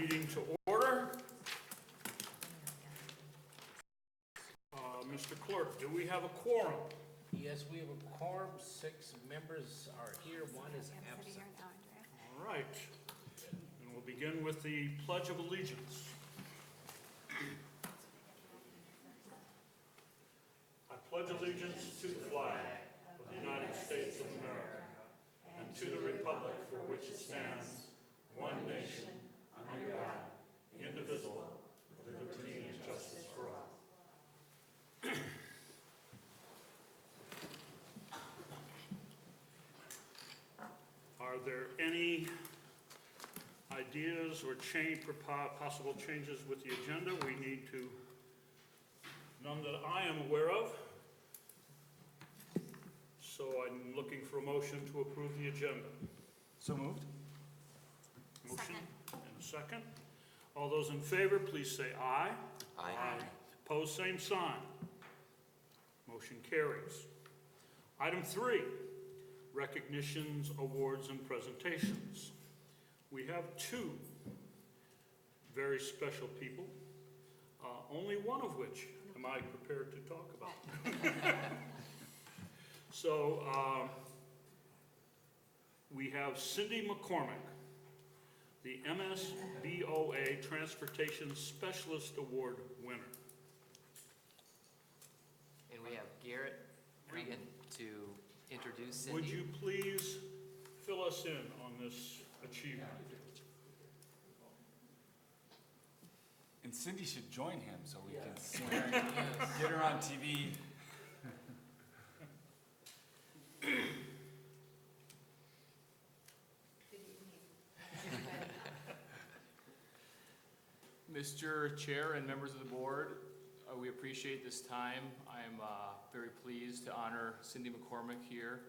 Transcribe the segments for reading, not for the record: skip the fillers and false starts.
meeting to order. Mr. Clerk, do we have a quorum? Yes, we have a quorum. 6 members are here. 1 is absent. All right. And we'll begin with the Pledge of Allegiance. I pledge allegiance to the flag of the United States of America and to the republic for which it stands, one nation, under God, indivisible, with liberty and justice for all. Are there any ideas or possible changes with the agenda? We need to, none that I am aware of. So I'm looking for a motion to approve the agenda. So moved. Motion Second. and a second. All those in favor, please say aye. Aye. Opposed, same sign. Motion carries. Item 3, recognitions, awards, and presentations. We have 2 very special people, only one of which am I prepared to talk about. So we have Cindy McCormick, the MSBOA Transportation Specialist Award winner. And we have Garrett Regan to introduce Cindy. Would you please fill us in on this achievement? And Cindy should join him so we can see her, get her on TV. Mr. Chair and members of the board, we appreciate this time. I'm very pleased to honor Cindy McCormick here.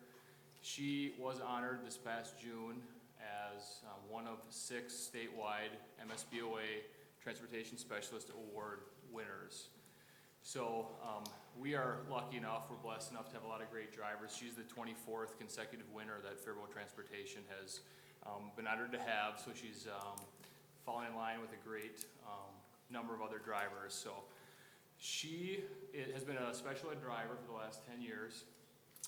She was honored this past June as one of 6 statewide MSBOA Transportation Specialist Award winners. So we are lucky enough, we're blessed enough to have a lot of great drivers. She's the 24th consecutive winner that Faribault Transportation has been honored to have, so she's falling in line with a great number of other drivers. So she has been a special ed driver for the last 10 years,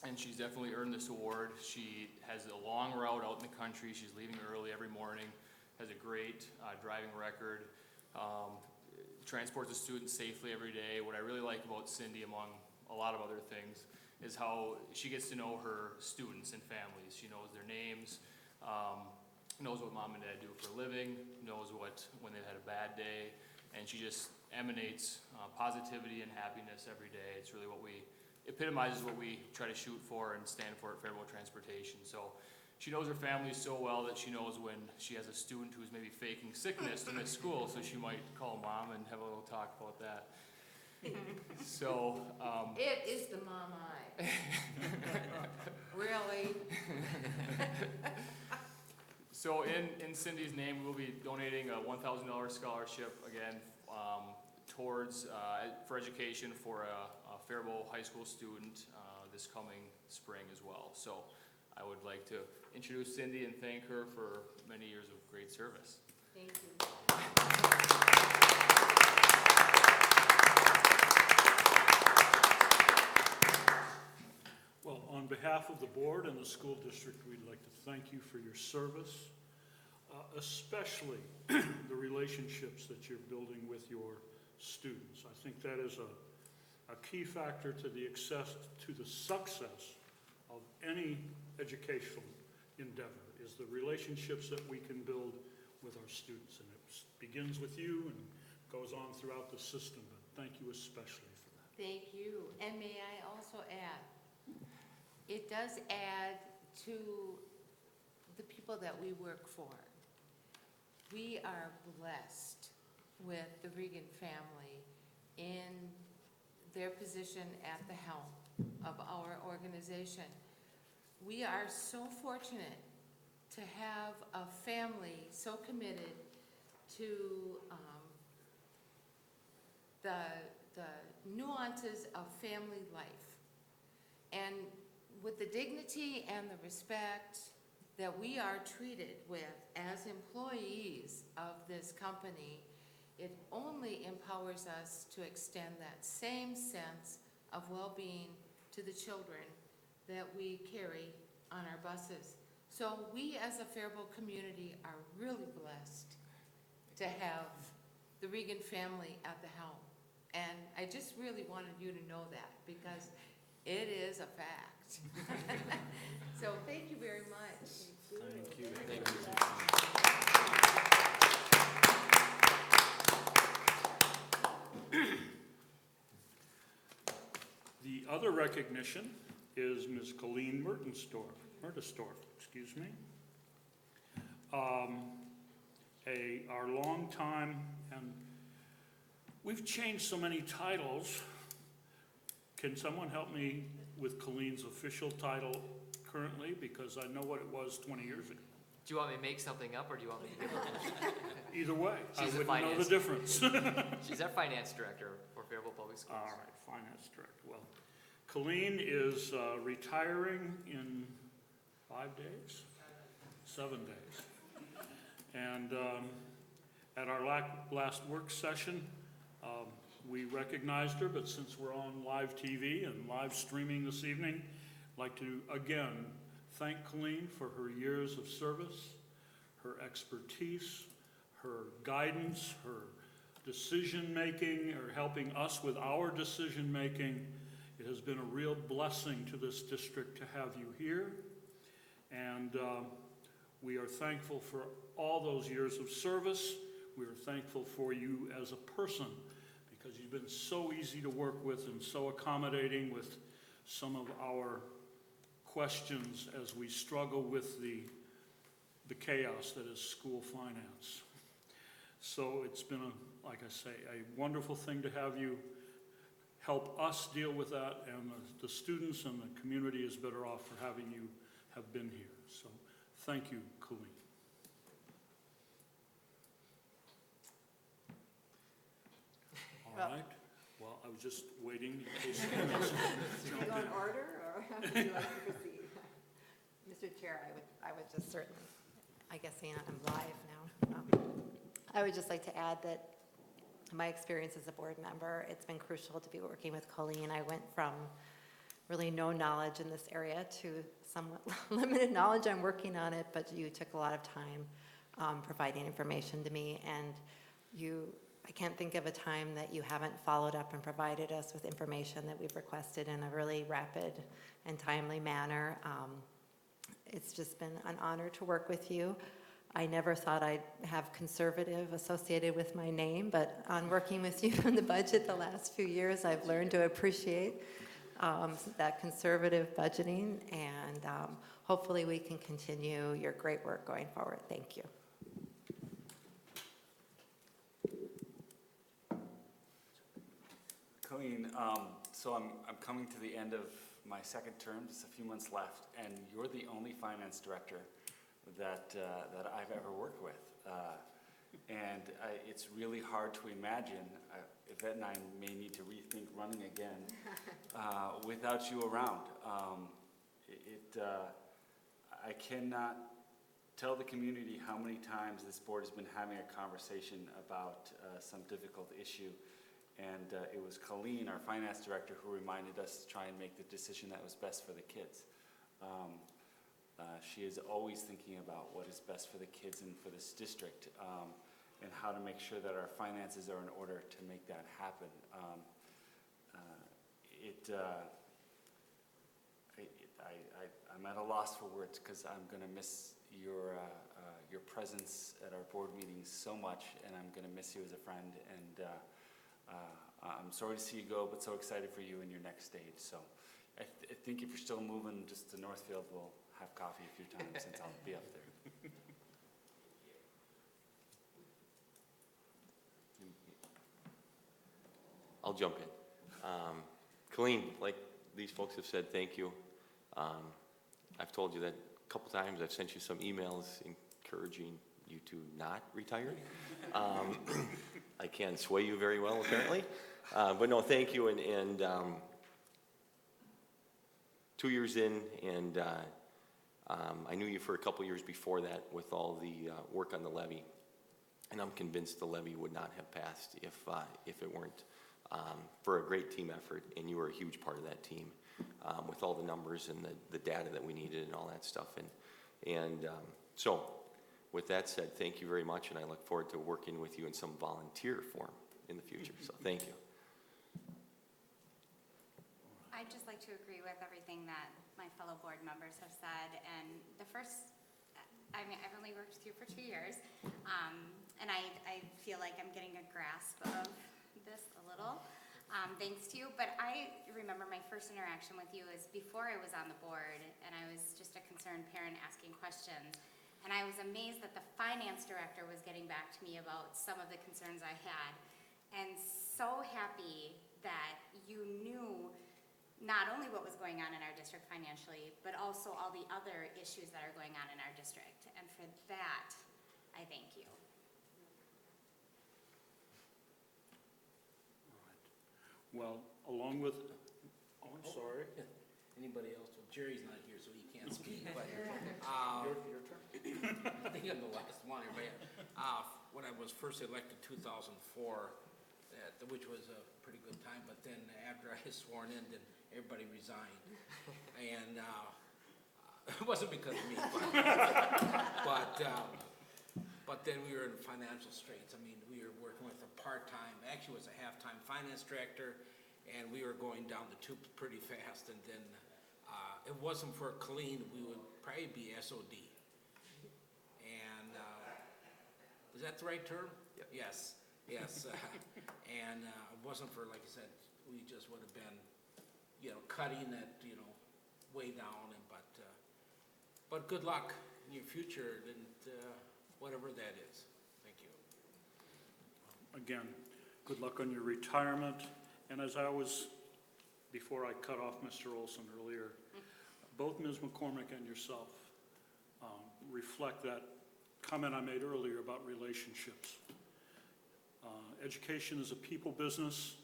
and she's definitely earned this award. She has a long route out in the country. She's leaving early every morning, has a great driving record, transports the students safely every day. What I really like about Cindy, among a lot of other things, is how she gets to know her students and families. She knows their names, knows what mom and dad do for a living, knows when they've had a bad day, and she just emanates positivity and happiness every day. It's really epitomizes what we try to shoot for and stand for at Faribault Transportation. So she knows her family so well that she knows when she has a student who's maybe faking sickness in this school, so she might call mom and have a little talk about that. So It is the mom eye. Really? So in Cindy's name, we'll be donating a $1,000 scholarship again towards for education for a Faribault high school student this coming spring as well. So I would like to introduce Cindy and thank her for many years of great service. Thank you. Well, on behalf of the board and the school district, we'd like to thank you for your service, especially the relationships that you're building with your students. I think that is a key factor to the success of any educational endeavor, is the relationships that we can build with our students. And it begins with you and goes on throughout the system, but thank you especially for that. Thank you. And may I also add, it does add to the people that we work for. We are blessed with the Regan family in their position at the helm of our organization. We are so fortunate to have a family so committed to the nuances of family life, and with the dignity and the respect that we are treated with as employees of this this company, it only empowers us to extend that same sense of well-being to the children that we carry on our buses. So we as a Faribault community are really blessed to have the Regan family at the helm. And I just really wanted you to know that because it is a fact. So thank you very much. Thank you. Thank you. The other recognition is Ms. Colleen Mertesdorf, excuse me. Our longtime, and we've changed so many titles. Can someone help me with Colleen's official title currently? Because I know what it was 20 years ago. Do you want me to make something up, or do you want me to give it? Either way, I She's a wouldn't know the finance- difference. She's our finance director for Faribault Public Schools. All right, finance director. Well, Colleen is retiring in 5 days? 7 days. And at our last work session, we recognized her, but since we're on live TV and live streaming this evening, I'd like to again thank Colleen for her years of service, her expertise, her guidance, her decision-making, or helping us with our decision-making. It has been a real blessing to this district to have you here, and we are thankful for all those years of service. We are thankful for you as a person, because you've been so easy to work with and so accommodating with some of our questions as we struggle with the chaos that is school finance. So it's been, like I say, a wonderful thing to have you help us deal with that, and the students and the community is better off for having you have been here. So thank you, Colleen. All right. Well, I was just waiting in case someone else Should jumped we go in in. order, or how would you like to proceed? Mr. Chair, I would just certainly, I guess seeing I'm live now, I would just like to add that my experience as a board member, it's been crucial to be working with Colleen. I went from really no knowledge in this area to somewhat limited knowledge. I'm working on it, but you took a lot of time providing information to me, and I can't think of a time that you haven't followed up and provided us with information that we've requested in a really rapid and timely manner. It's just been an honor to work with you. I never thought I'd have conservative associated with my name, but on working with you on the budget the last few years, I've learned to appreciate that conservative budgeting, and hopefully we can continue your great work going forward. Thank you. Colleen, so I'm coming to the end of my second term, just a few months left, and you're the only finance director that I've ever worked with. And it's really hard to imagine, Yvette and I may need to rethink running again without you around. I cannot tell the community how many times this board has been having a conversation about some difficult issue. And it was Colleen, our finance director, who reminded us to try and make the decision that was best for the kids. She is always thinking about what is best for the kids and for this district, and how to make sure that our finances are in order to make that happen. I'm at a loss for words, because I'm going to miss your presence at our board meetings so much, and I'm going to miss you as a friend. And I'm sorry to see you go, but so excited for you in your next stage. So I think if you're still moving just to Northfield, we'll have coffee a few times since I'll be up there. I'll jump in. Colleen, like these folks have said, thank you. I've told you that a couple times. I've sent you some emails encouraging you to not retire. I can't sway you very well, apparently. But no, thank you. And 2 years in, and I knew you for a couple years before that with all the work on the levy. And I'm convinced the levy would not have passed if it weren't for a great team effort, and you were a huge part of that team with all the numbers and the data that we needed and all that stuff. So with that said, thank you very much, and I look forward to working with you in some volunteer form in the future. So thank you. I'd just like to agree with everything that my fellow board members have said. And I mean, I've only worked with you for 2 years, and I feel like I'm getting a grasp of this a little, thanks to you. But I remember my first interaction with you is before I was on the board, and I was just a concerned parent asking questions. And I was amazed that the finance director was getting back to me about some of the concerns I had. And so happy that you knew not only what was going on in our district financially, but also all the other issues that are going on in our district. And for that, I thank you. All right. Well, along with, oh, I'm sorry. Anybody else? Well, Jerry's not here, so he can't speak, but, Your turn. I think I'm the last one, everybody. When I was first elected 2004, which was a pretty good time, but then after I was sworn in, then everybody resigned. And it wasn't because of me, but then we were in financial straits. I mean, we were working with a part-time, actually it was a half-time finance director, and we were going down the tubes pretty fast. And then it wasn't for Colleen, we would probably be SOD. And is that the right term? Yep. Yes. And it wasn't for, like I said, we just would have been, cutting it, way down. And but good luck in your future, and whatever that is. Thank you. Again, good luck on your retirement. And as before I cut off Mr. Olson earlier, both Ms. McCormick and yourself reflect that comment I made earlier about relationships. Education is a people business,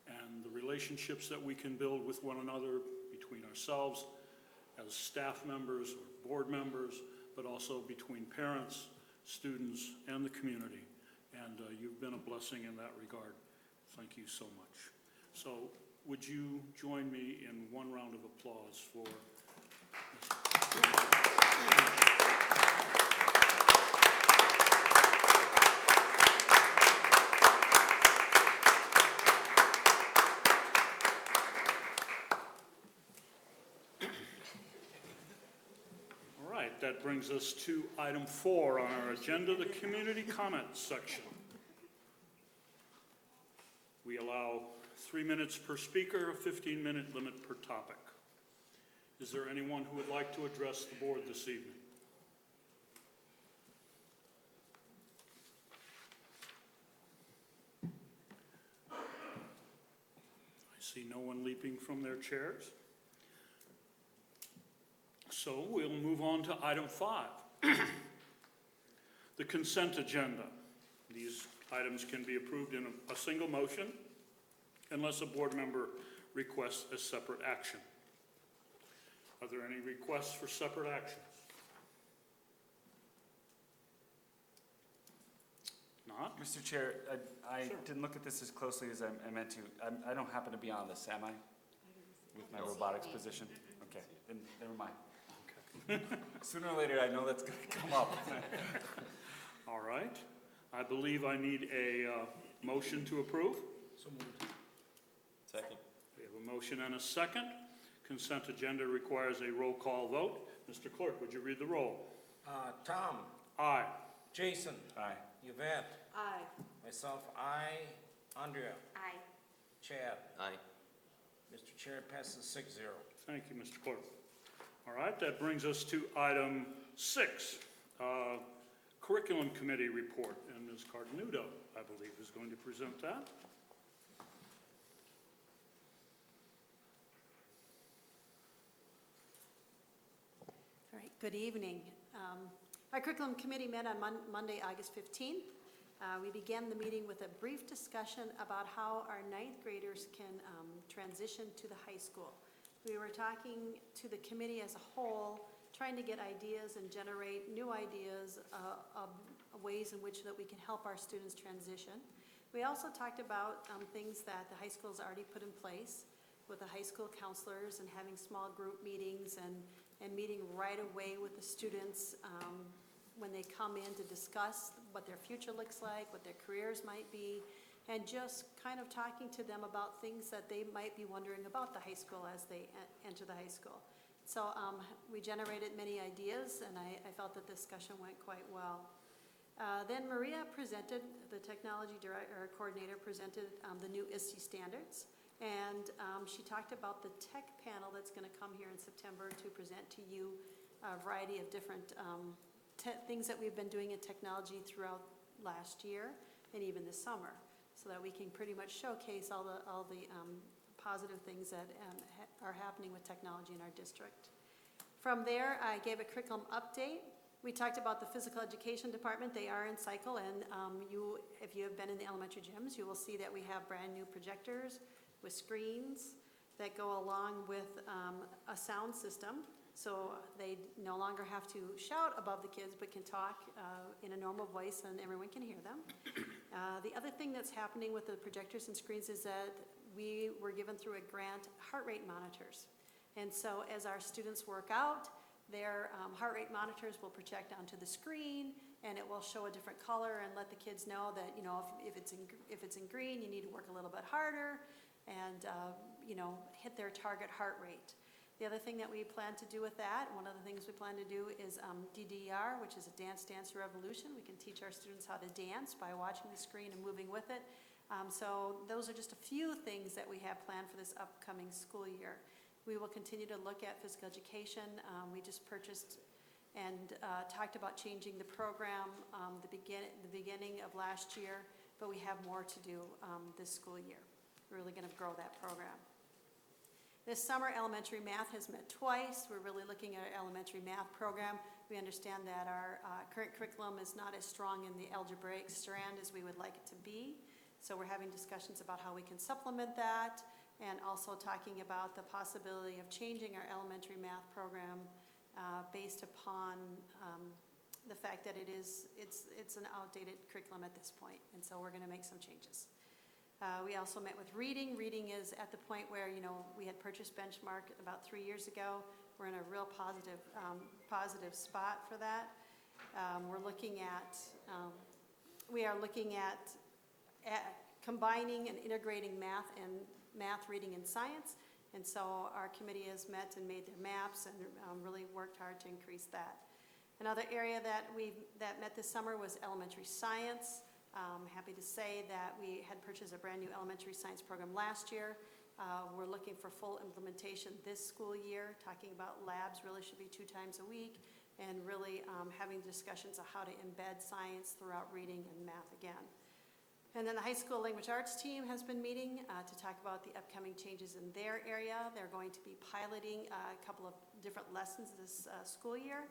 and the relationships that we can build with one another, between ourselves as staff members or board members, but also between parents, students, and the community. And you've been a blessing in that regard. Thank you so much. So would you join me in one round of applause for All right, that brings us to item 4 on our agenda, the community comment section. We allow 3 minutes per speaker, a 15-minute limit per topic. Is there anyone who would like to address the board this evening? I see no one leaping from their chairs. So we'll move on to item 5, the consent agenda. These items can be approved in a single motion unless a board member requests a separate action. Are there any requests for separate actions? Not? Mr. Chair, I Sure. didn't look at this as closely as I meant to. I don't happen to be on this, am I? With my robotics position? Okay, then never mind. Okay. Sooner or later, I know that's going to come up. All right. I believe I need a motion to approve. So moved. Second. We have a motion and a second. Consent agenda requires a roll call vote. Mr. Clerk, would you read the roll? Tom, Aye. Jason, Aye. Yvette, Aye. myself, I, Andrea, Aye. Chad. Aye. Mr. Chair, it passes 6-0. Thank you, Mr. Clerk. All right, that brings us to item 6, Curriculum Committee report. And Ms. Cardenudo, I believe, is going to present that. All right, good evening. Our curriculum committee met on Monday, August 15th. We began the meeting with a brief discussion about how our ninth graders can transition to the high school. We were talking to the committee as a whole, trying to get ideas and generate new ideas of ways ways in which that we can help our students transition. We also talked about things that the high school's already put in place with the high school counselors and having small group meetings and meeting right away with the students when they come in to discuss what their future looks like, what their careers might be, and just kind of talking to them about things that they might be wondering about the high school as they enter the high school. So we generated many ideas, and I felt that the discussion went quite well. Then Maria presented, the technology coordinator presented the new ISD standards, and she talked about the tech panel that's going to come here in September to present to you a variety of different things that we've been doing in technology throughout last year and even this summer, so that we can pretty much showcase all the positive things that are happening with technology in our district. From there, I gave a curriculum update. We talked about the physical education department. They are in cycle, and if you have been in the elementary gyms, you will see that we have brand new projectors with screens that go along with a sound system. So they no longer have to shout above the kids, but can talk in a normal voice and everyone can hear them. The other thing that's happening with the projectors and screens is that we were given through a grant heart rate monitors. And so as our students work out, their heart rate monitors will project onto the screen, and it will show a different color and let the kids know that, you know, if it's in green, you need to work a little bit harder and, you know, hit their target heart rate. The other thing that we plan to do with that, one of the things we plan to do is DDR, which is a Dance Revolution. We can teach our students how to dance by watching the screen and moving with it. So those are just a few things that we have planned for this upcoming school year. We will continue to look at physical education. We just purchased and talked about changing the program the beginning of last year, but we have more to do this school year. We're really going to grow that program. This summer, elementary math has met twice. We're really looking at our elementary math program. We understand that our current curriculum is not as strong in the algebraic strand as we would like it to be. So we're having discussions about how we can supplement that, and also talking about the possibility of changing our elementary math program based upon the fact that it's an outdated curriculum at this point. And so we're going to make some changes. We also met with reading. Reading is at the point where, you know, we had purchased Benchmark about 3 years ago. We're in a real positive spot for that. We are looking at combining and integrating math, reading, and science. And so our committee has met and made their maps and really worked hard to increase that. Another area that met this summer was elementary science. I'm happy to say that we had purchased a brand new elementary science program last year. We're looking for full implementation this school year, talking about labs really should be 2 times a week, and really having discussions of how to embed science throughout reading and math again. And then the high school language arts team has been meeting to talk about the upcoming changes in their area. They're going to be piloting a couple of different lessons this school year.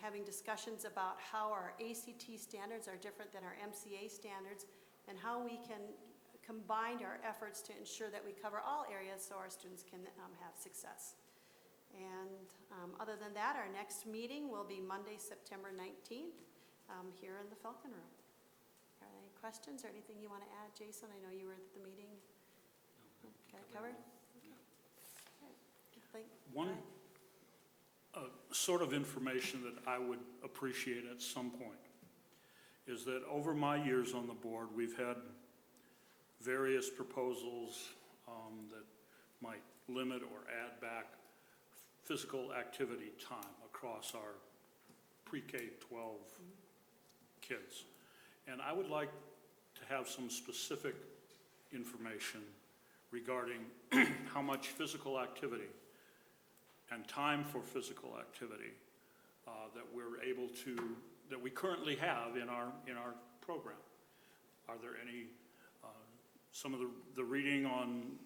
Having discussions about how our ACT standards are different than our MCA standards, and how we can combine our efforts to ensure that we cover all areas so our students can have success. And other than that, our next meeting will be Monday, September 19th, here in the Falcon Room. Are there any questions or anything you want to add, Jason? I know you were at the meeting. Got it covered? Okay. One sort of information that I would appreciate at some point is that over my years on the board, we've had various proposals that might limit or add back physical activity time across our pre-K-12 kids. And I would like to have some specific information regarding how much physical activity and time for physical activity that we currently have in our program. Are there any, some of the reading on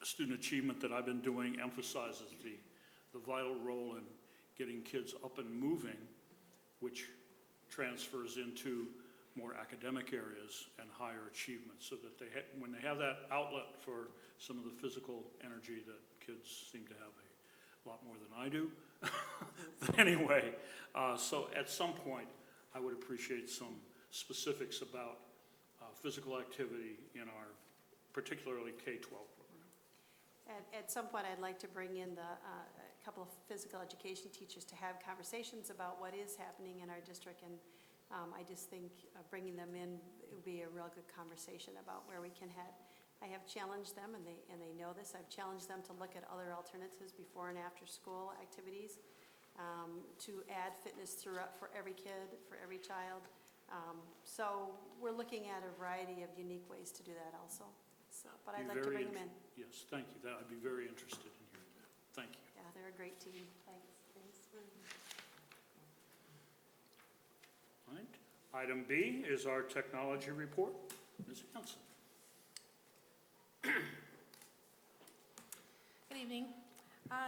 student achievement that I've been doing emphasizes the vital role in getting kids up and moving, which transfers into more academic areas and higher achievement, so that when they have that outlet for some of the physical energy that kids seem to have a lot more than I do, Anyway, so at some point, I would appreciate some specifics about physical activity in our particularly K-12 program. At some point, I'd like to bring in a couple of physical education teachers to have conversations about what is happening in our district, and I just think bringing them in, it would be a real good conversation about where we can head. I have challenged them, and they know this, I've challenged them to look at other alternatives before and after school activities, to add fitness throughout for every kid, for every child. So we're looking at a variety of unique ways to do that also. So, but I'd like to bring them in. Yes, thank you. I'd be very interested in hearing that. Thank you. Yeah, they're a great team. Thanks. All right. Item B is our technology report. Ms. Hanson. Good evening.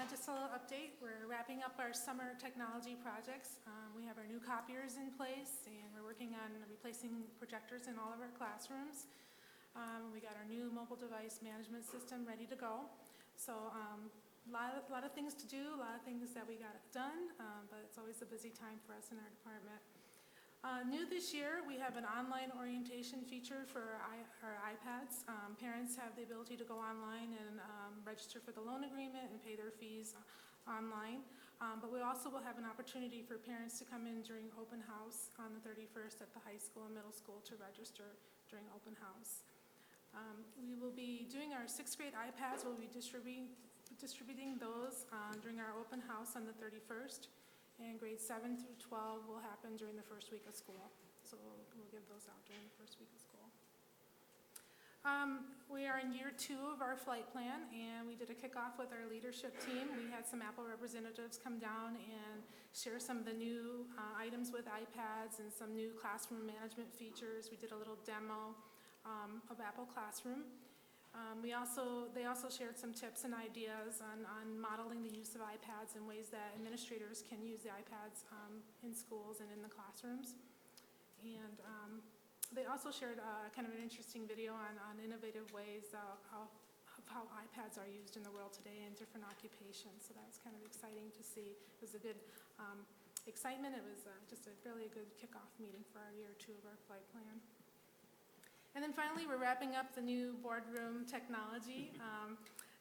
Just a little update. We're wrapping up our summer technology projects. We have our new copiers in place, and we're working on replacing projectors in all of our classrooms. We got our new mobile device management system ready to go. So a lot of things to do, a lot of things that we got done, but it's always a busy time for us in our department. New this year, we have an online orientation feature for our iPads. Parents have the ability to go online and register for the loan agreement and pay their fees online. But we also will have an opportunity for parents to come in during open house on the 31st at the high school and middle school to register during open house. We will be doing our 6th grade iPads. We'll be distributing those during our open house on the 31st. And grades 7 through 12 will happen during the first week of school. So we'll give those out during the first week of school. We are in year 2 of our flight plan, and we did a kickoff with our leadership team. We had some Apple representatives come down and share some of the new items with iPads and some new classroom management features. We did a little demo of Apple Classroom. They also shared some tips and ideas on modeling the use of iPads and ways that administrators can use the iPads in schools and in the classrooms. And they also shared kind of an interesting video on innovative ways of how iPads are used in the world today in different occupations. So that was kind of exciting to see. It was a good excitement. It was just a really good kickoff meeting for our year 2 of our flight plan. And then finally, we're wrapping up the new boardroom technology.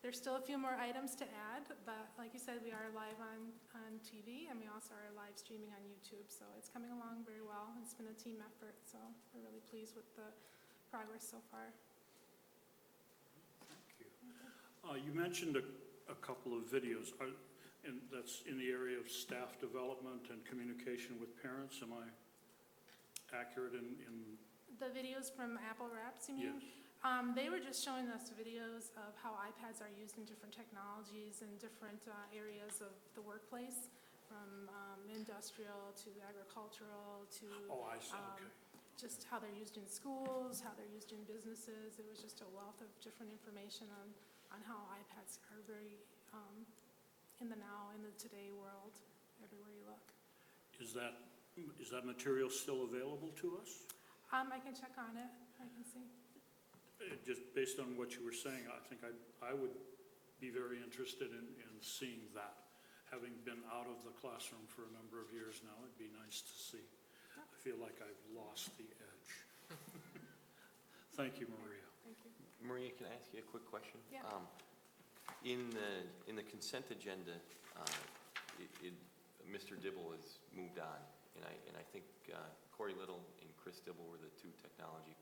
There's still a few more items to add, but like you said, we are live on TV, and we also are live streaming on YouTube, so it's coming along very well. It's been a team effort, so we're really pleased with the progress so far. Thank you. You mentioned a couple of videos, and that's in the area of staff development and communication with parents. Am I accurate in The videos from Apple Wraps, you mean? Yes. They were just showing us videos of how iPads are used in different technologies and different areas of the workplace, from industrial to agricultural to Oh, I see, okay. just how they're used in schools, how they're used in businesses. It was just a wealth of different information on how iPads are very in the now, in the today world, everywhere you look. Is that material still available to us? I can check on it. I can see. Just based on what you were saying, I think I would be very interested in seeing that. Having been out of the classroom for a number of years now, it'd be nice to see. I feel like I've lost the edge. Thank you, Maria. Thank you. Maria, can I ask you a quick question? Yeah. In the consent agenda, Mr. Dibble has moved on, and I think Corey Little and Chris Dibble were the 2 technology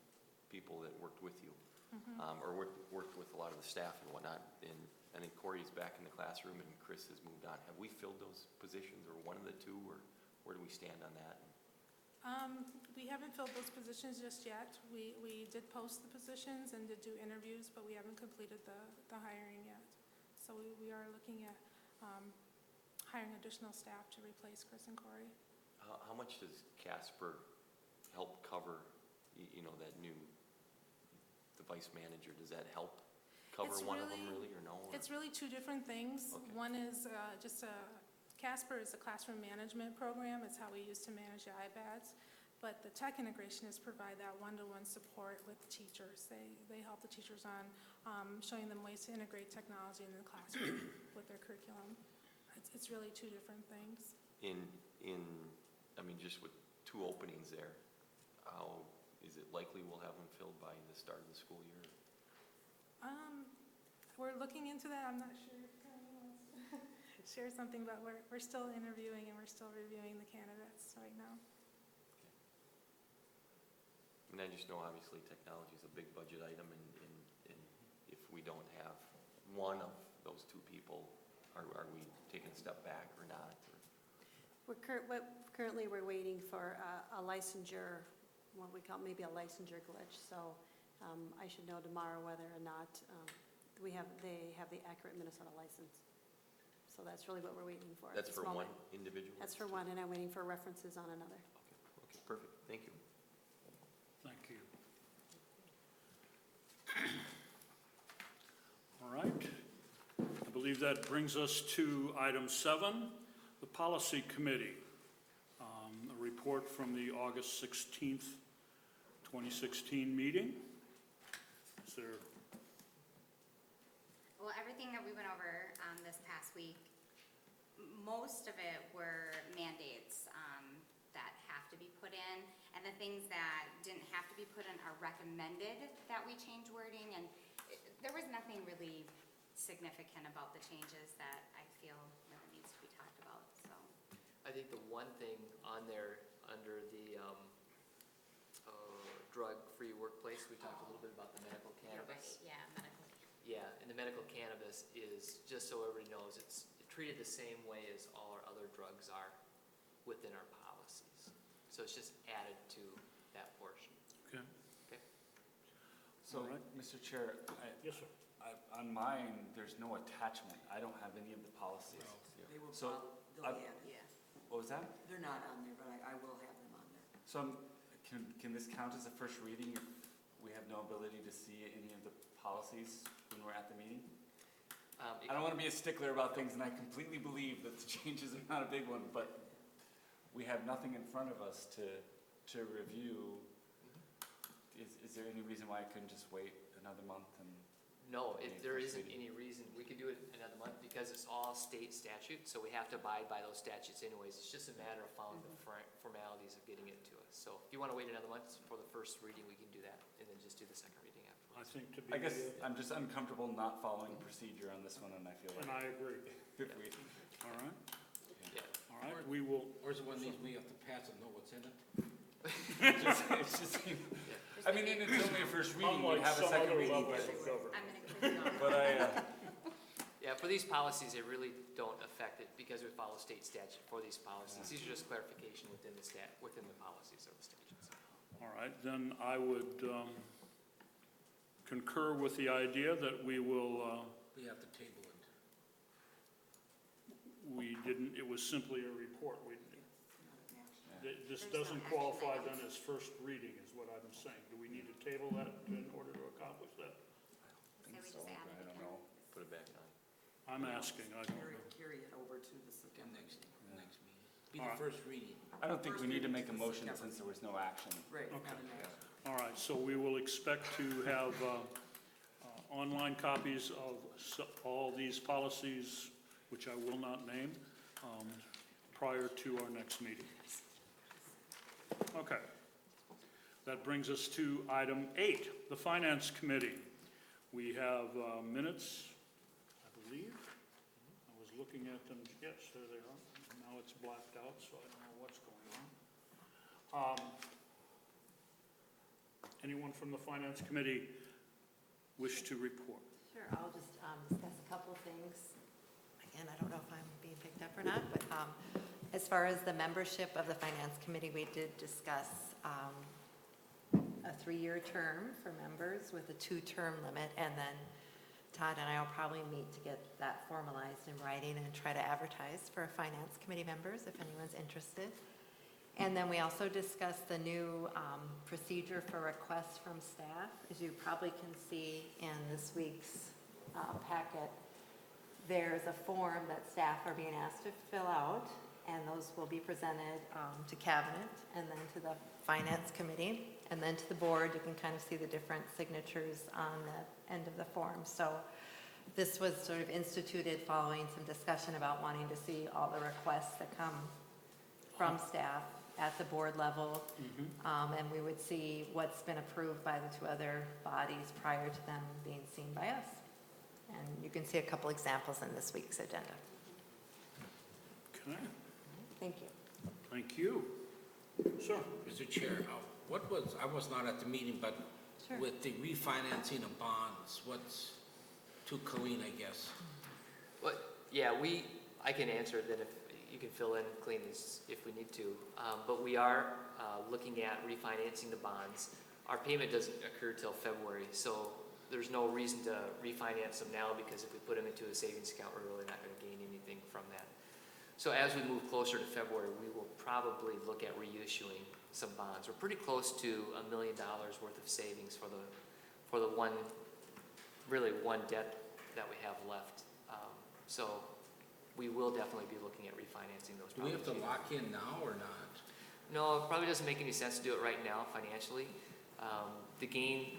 people that worked with you, or worked with a lot of the staff and whatnot. And I think Corey's back in the classroom and Chris has moved on. Have we filled those positions, or one of the 2, or where do we stand on that? We haven't filled those positions just yet. We did post the positions and did do interviews, but we haven't completed the hiring yet. So we are looking at hiring additional staff to replace Chris and Corey. How much does Casper help cover, that new device manager? Does that help cover one of them really, or no? It's really 2 different things. Okay. One is Casper is a classroom management program. It's how we use to manage the iPads. But the tech integration is provide that one-to-one support with the teachers. They help the teachers on showing them ways to integrate technology in the classroom with their curriculum. It's really two different things. I mean, just with 2 openings there, how, is it likely we'll have them filled by the start of the school year? We're looking into that. I'm not sure if Connie wants to share something, but we're still interviewing and we're still reviewing the candidates right now. And I just know obviously technology is a big budget item, and if we don't have one of those 2 people, are we taking a step back or not? Or- Currently, we're waiting for a licensure, what we call maybe a licensure glitch. So I should know tomorrow whether or not they have the accurate Minnesota license. So that's really what we're waiting for at That's this for one moment. individual? That's for one, and I'm waiting for references on another. Okay, perfect, thank you. Thank you. All right. I believe that brings us to item 7, the Policy Committee. A report from the August 16th, 2016 meeting. Is there? Well, everything that we went over this past week, most of it were mandates that have to be put in, and the things that didn't have to be put in are recommended that we change wording, and there was nothing really significant about the changes that I feel really needs to be talked about, so. I think the one thing on there, under the drug-free workplace, we talked a little bit about the medical You're cannabis. right, yeah, medical. Yeah, and the medical cannabis is, just so everybody knows, it's treated the same way as all our other drugs are within our policies. So it's just added to that portion. Okay. Okay? So, All right. Mr. Chair, Yes, sir. on mine, there's no attachment. I don't have any of the policies. They will, So, they'll I- add it. Yeah. What was that? They're not on there, but I will have them on there. So can this count as a first reading if we have no ability to see any of the policies when we're at the meeting? I don't want to be a stickler about things, and I completely believe that the changes are not a big one, but we have nothing in front of us to review. Is there any reason why I couldn't just wait another month and? No, Any there first isn't reading? any reason, we could do it another month because it's all state statute, so we have to abide by those statutes anyways. It's just a matter of following the formalities of getting it to us. So if you want to wait another month for the first reading, we can do that, and then just do the second reading I afterwards. think to be. I guess I'm just uncomfortable not following procedure on this one, and I feel And like I agree. if we, All right, Yeah. all right, we will, Or is it one of these we have to pass and know what's in it? it's just, I mean, and it's only a first reading, we unlike have a some second other reading. levels of government. I'm gonna click on. But Yeah, for these policies, they really don't affect it because we follow state statute for these policies. These are just clarification within the policies of the statutes. All right, then I would concur with the idea that we will, We have to table it. we didn't, it was simply a report. This There's no doesn't action qualify then items. as first reading, is what I'm saying. Do we need to table that in order to accomplish that? Say we just added I it don't in. know. Put it back on. I'm asking, I don't know. Carry it over to the Okay, September. next meeting. Be All the right. first reading. I don't think we need to make a First motion reading to since there was no action. Right, not Okay. an action. All right, so we will expect to have online copies of all these policies, which I will not name, prior to our next meeting. Okay. That brings us to item 8, the Finance Committee. We have minutes, I believe. I was looking at them, yes, there they are. Now it's blacked out, so I don't know what's going on. Anyone from the Finance Committee wish to report? Sure, I'll just discuss a couple of things. Again, I don't know if I'm being picked up or not, but as far as the membership of the Finance Committee, we did discuss a 3-year term for members with a 2-term limit, and then Todd and I will probably meet to get that formalized in writing and try to advertise for Finance Committee members if anyone's interested. And then we also discussed the new procedure for requests from staff. As you probably can see in this week's packet, there's a form that staff are being asked to fill out, and those will be presented to Cabinet and then to the Finance Committee, and then to the board. You can kind of see the different signatures on the end of the form. So This was sort of instituted following some discussion about wanting to see all the requests that come from staff at the board level. And we would see what's been approved by the two other bodies prior to them being seen by us. And you can see a couple examples in this week's agenda. Okay, Thank you. thank you. Sir? Mr. Chair, I was not at the meeting, but Sure. with the refinancing of bonds, what's, to Colleen, I guess. But, yeah, I can answer it, then if you can fill in, clean this if we need to. But we are looking at refinancing the bonds. Our payment doesn't occur till February, so there's no reason to refinance them now, because if we put them into a savings account, we're really not going to gain anything from that. So as we move closer to February, we will probably look at reissuing some bonds. We're pretty close to $1 million worth of savings for the one debt that we have left. So we will definitely be looking at refinancing those Do we bonds. have to lock in now or not? No, it probably doesn't make any sense to do it right now financially.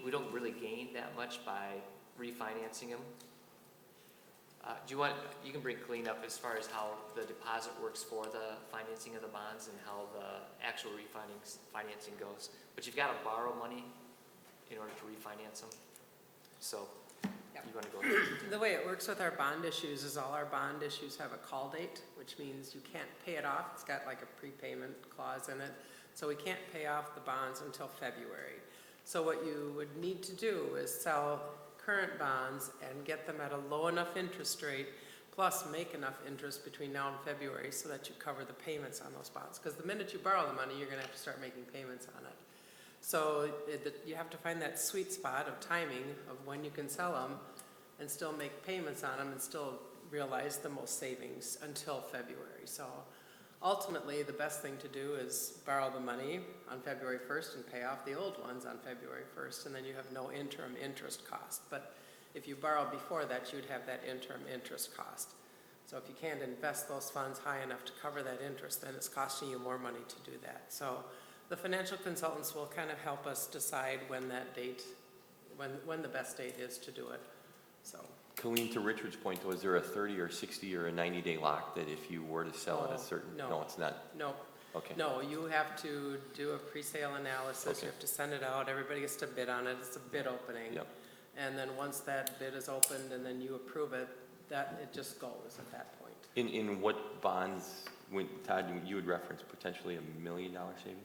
We don't really gain that much by refinancing them. You can bring clean up as far as how the deposit works for the financing of the bonds and how the actual financing goes. But you've got to borrow money in order to refinance them. So you want to go ahead? The way it works with our bond issues is all our bond issues have a call date, which means you can't pay it off. It's got like a prepayment clause in it. So we can't pay off the bonds until February. So what you would need to do is sell current bonds and get them at a low enough interest rate, plus make enough interest between now and February so that you cover the payments on those bonds. Because the minute you borrow the money, you're going to have to start making payments on it. So you have to find that sweet spot of timing of when you can sell them and still make payments on them and still realize the most savings until February. So ultimately, the best thing to do is borrow the money on February 1st and pay off the old ones on February 1st, and then you have no interim interest cost. But if you borrow before that, you'd have that interim interest cost. So if you can't invest those funds high enough to cover that interest, then it's costing you more money to do that. So the financial consultants will kind of help us decide when that date, when the best date is to do it. So. Colleen, to Richard's point, though, is there a 30 or 60 or a 90-day lock that if you were to sell at a certain? No. No, it's not? No. Okay. No, you have to do a pre-sale analysis, Okay. you have to send it out, everybody gets to bid on it, it's a bid opening. Yep. And then once that bid is opened and then you approve it, it just goes at that point. In what bonds, Todd, you would reference potentially $1 million savings?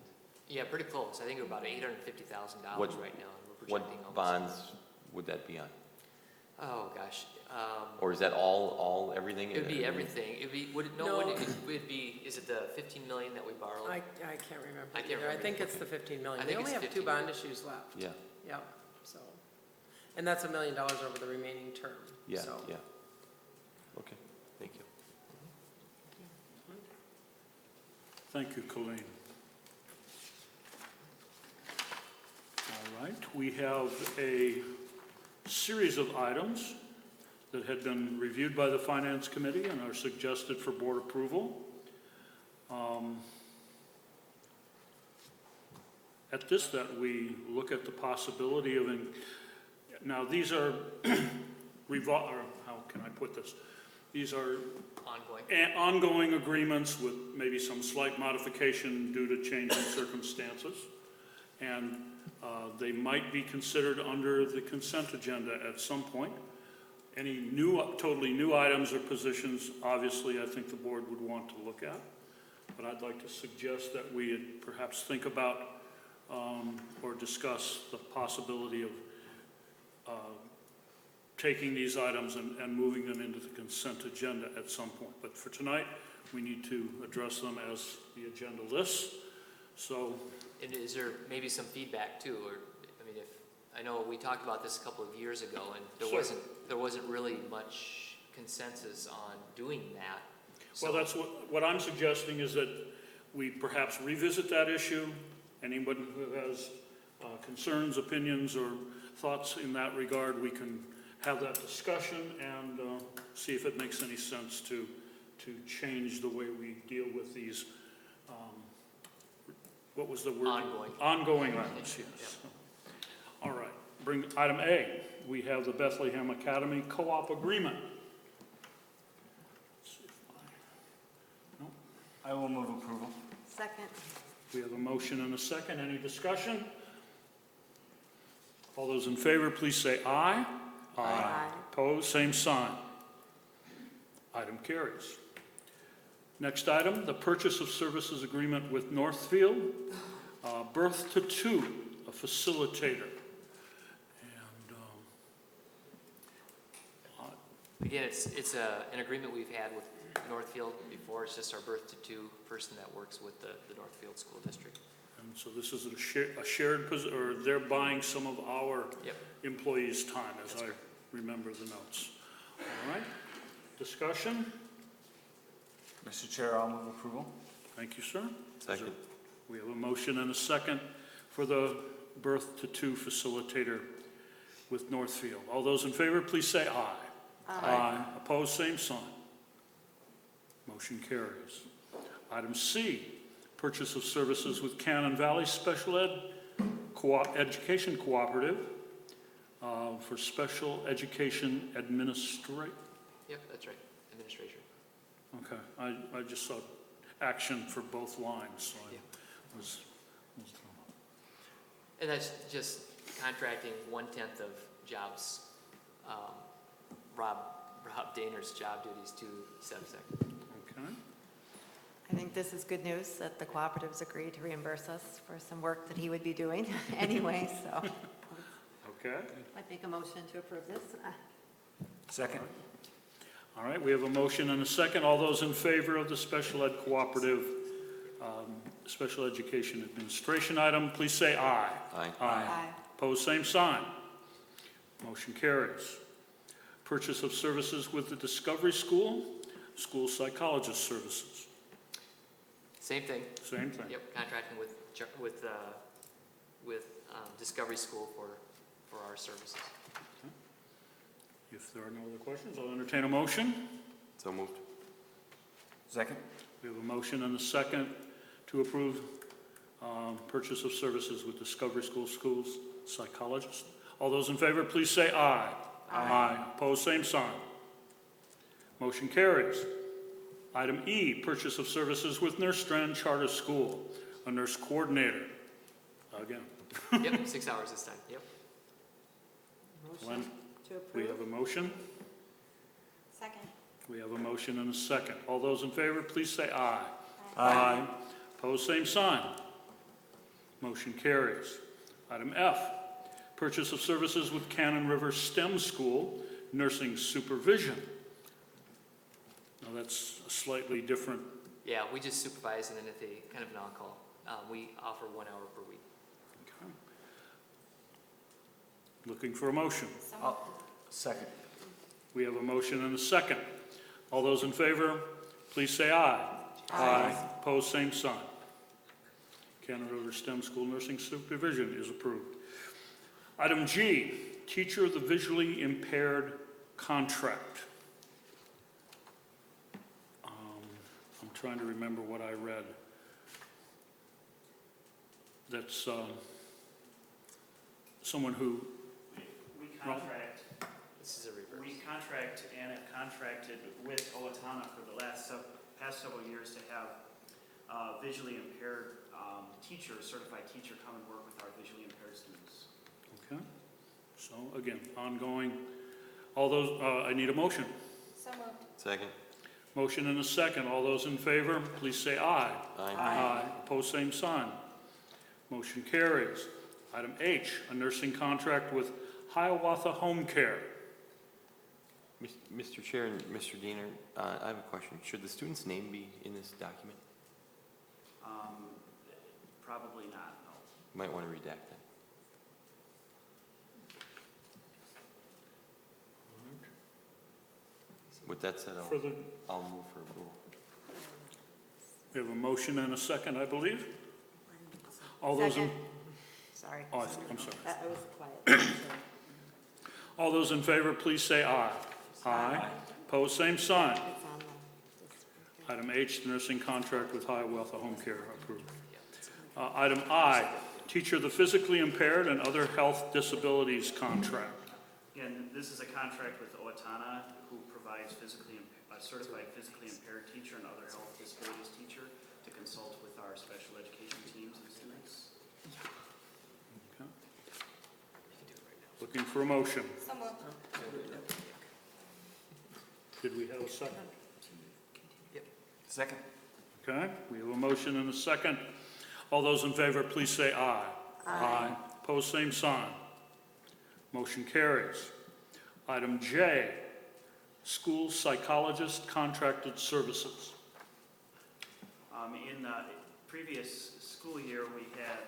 Yeah, pretty close. I think we're about $850,000 What- right now. And we're What projecting almost- bonds would that be on? Oh, gosh. Or is that all everything? It would be everything. It would be, No. would be, is it the 15 million that we borrowed? I can't remember I can't either, I remember. think it's the 15 million. I They think only it's have two 15 bond million. issues left. Yeah, Yep, so, and that's $1 million over the remaining term, yeah, so. yeah. Okay, thank you. Thank you, Colleen. All right, we have a series of items that had been reviewed by the Finance Committee and are suggested for board approval. At this, that we look at the possibility of, now these are, or how can I put this? These are Ongoing. ongoing agreements with maybe some slight modification due to changing circumstances. And they might be considered under the consent agenda at some point. Any totally new items or positions, obviously, I think the board would want to look at. But I'd like to suggest that we perhaps think about or discuss the possibility of taking these items and moving them into the consent agenda at some point. But for tonight, we need to address them as the agenda lists. So, And is there maybe some feedback too, or, I mean, I know we talked about this a couple of years ago, and Sure. there wasn't really much consensus on doing that. well, So- that's what I'm suggesting is that we perhaps revisit that issue. Anyone who has concerns, opinions, or thoughts in that regard, we can have that discussion and see if it makes any sense to change the way we deal with these, what was the word? Ongoing. Ongoing items, yes. All right. bring item A. We have the Bethlehem Academy Co-op Agreement. Let's see if I will move approval. Second. we have a motion and a second. Any discussion? All those in favor, please say aye. Aye. Opposed, same sign. Item carries. Next item, the purchase of services agreement with Northfield, birth to two, a facilitator. And, Again, it's an agreement we've had with Northfield before. It's just our birth to two person that works with the Northfield School District. and so this is a shared, or they're buying some of our Yep. employees' time, as That's I correct. remember the notes. All right, discussion? Mr. Chair, I'll move approval. Thank you, sir. Second. We have a motion and a second for the birth to two facilitator with Northfield. All those in favor, please say aye. Aye. Opposed, same sign. Motion carries. Item C, purchase of services with Cannon Valley Special Ed Education Cooperative for special education administration. Yep, that's right, administration. Okay, I just saw action for both lines, so I Yeah. was And that's just contracting 1/10 of jobs, Rob Daner's job duties to SEPSEC. okay. I think this is good news that the cooperatives agreed to reimburse us for some work that he would be doing anyway, so. Okay, I'd make a motion to approve this. Second. all right, we have a motion and a second. All those in favor of the Special Ed Cooperative Special Education Administration item, please say aye. Aye. Aye. Opposed, same sign. Motion carries. Purchase of services with the Discovery School, school psychologist services. Same thing, Same thing. yep, contracting with Discovery School for our services. If there are no other questions, I'll entertain a motion. So moved. Second. We have a motion and a second to approve purchase of services with Discovery School schools psychologist. All those in favor, please say aye. Aye. Opposed, same sign. Motion carries. Item E, purchase of services with Nurse Strand Charter School, a nurse coordinator. Again, Yep, 6 hours this time, yep. Glenn, Motion to we approve. have a motion. Second. We have a motion and a second. All those in favor, please say aye. Aye. Opposed, same sign. Motion carries. Item F, purchase of services with Cannon River STEM School, nursing supervision. Now, that's a slightly different, Yeah, we just supervise and then if they, kind of an on-call, we offer 1 hour per week. okay. Looking for a motion. Second. We have a motion and a second. All those in favor, please say aye. Aye. Opposed, same sign. Cannon River STEM School Nursing Supervision is approved. Item G, Teacher of the Visually Impaired Contract. I'm trying to remember what I read. That's someone who, We contract, This is a reverse. we contract and have contracted with Owatonna for the past several years to have visually impaired teachers, certified teacher, come and work with our visually impaired students. okay, so again, ongoing. All those, I need a motion. So moved. Second. Motion and a second. All those in favor, please say aye. Aye. Opposed, same sign. Motion carries. Item H, a nursing contract with Hiawatha Home Care. Mr. Chair and Mr. Diener, I have a question. Should the student's name be in this document? Probably not, no. You might want to redact that. With that said, For the, I'll move for approval. we have a motion and a second, I believe. All those in, Second. Sorry. oh, I'm sorry. That was quiet. All those in favor, please say aye. Aye. Opposed, same sign. It's on the. Item H, the nursing contract with Hiawatha Home Care approved. Item I, Teacher of the physically impaired and other health disabilities contract. Again, this is a contract with Owatonna, who provides a certified physically impaired teacher and other health disabilities teacher to consult with our special education teams and students. Okay. Looking for a motion. So moved. Did we have a second? Second. Okay, we have a motion and a second. All those in favor, please say aye. Aye. Pose same sign. Motion carries. Item J, school psychologist contracted services. In the previous school year, we had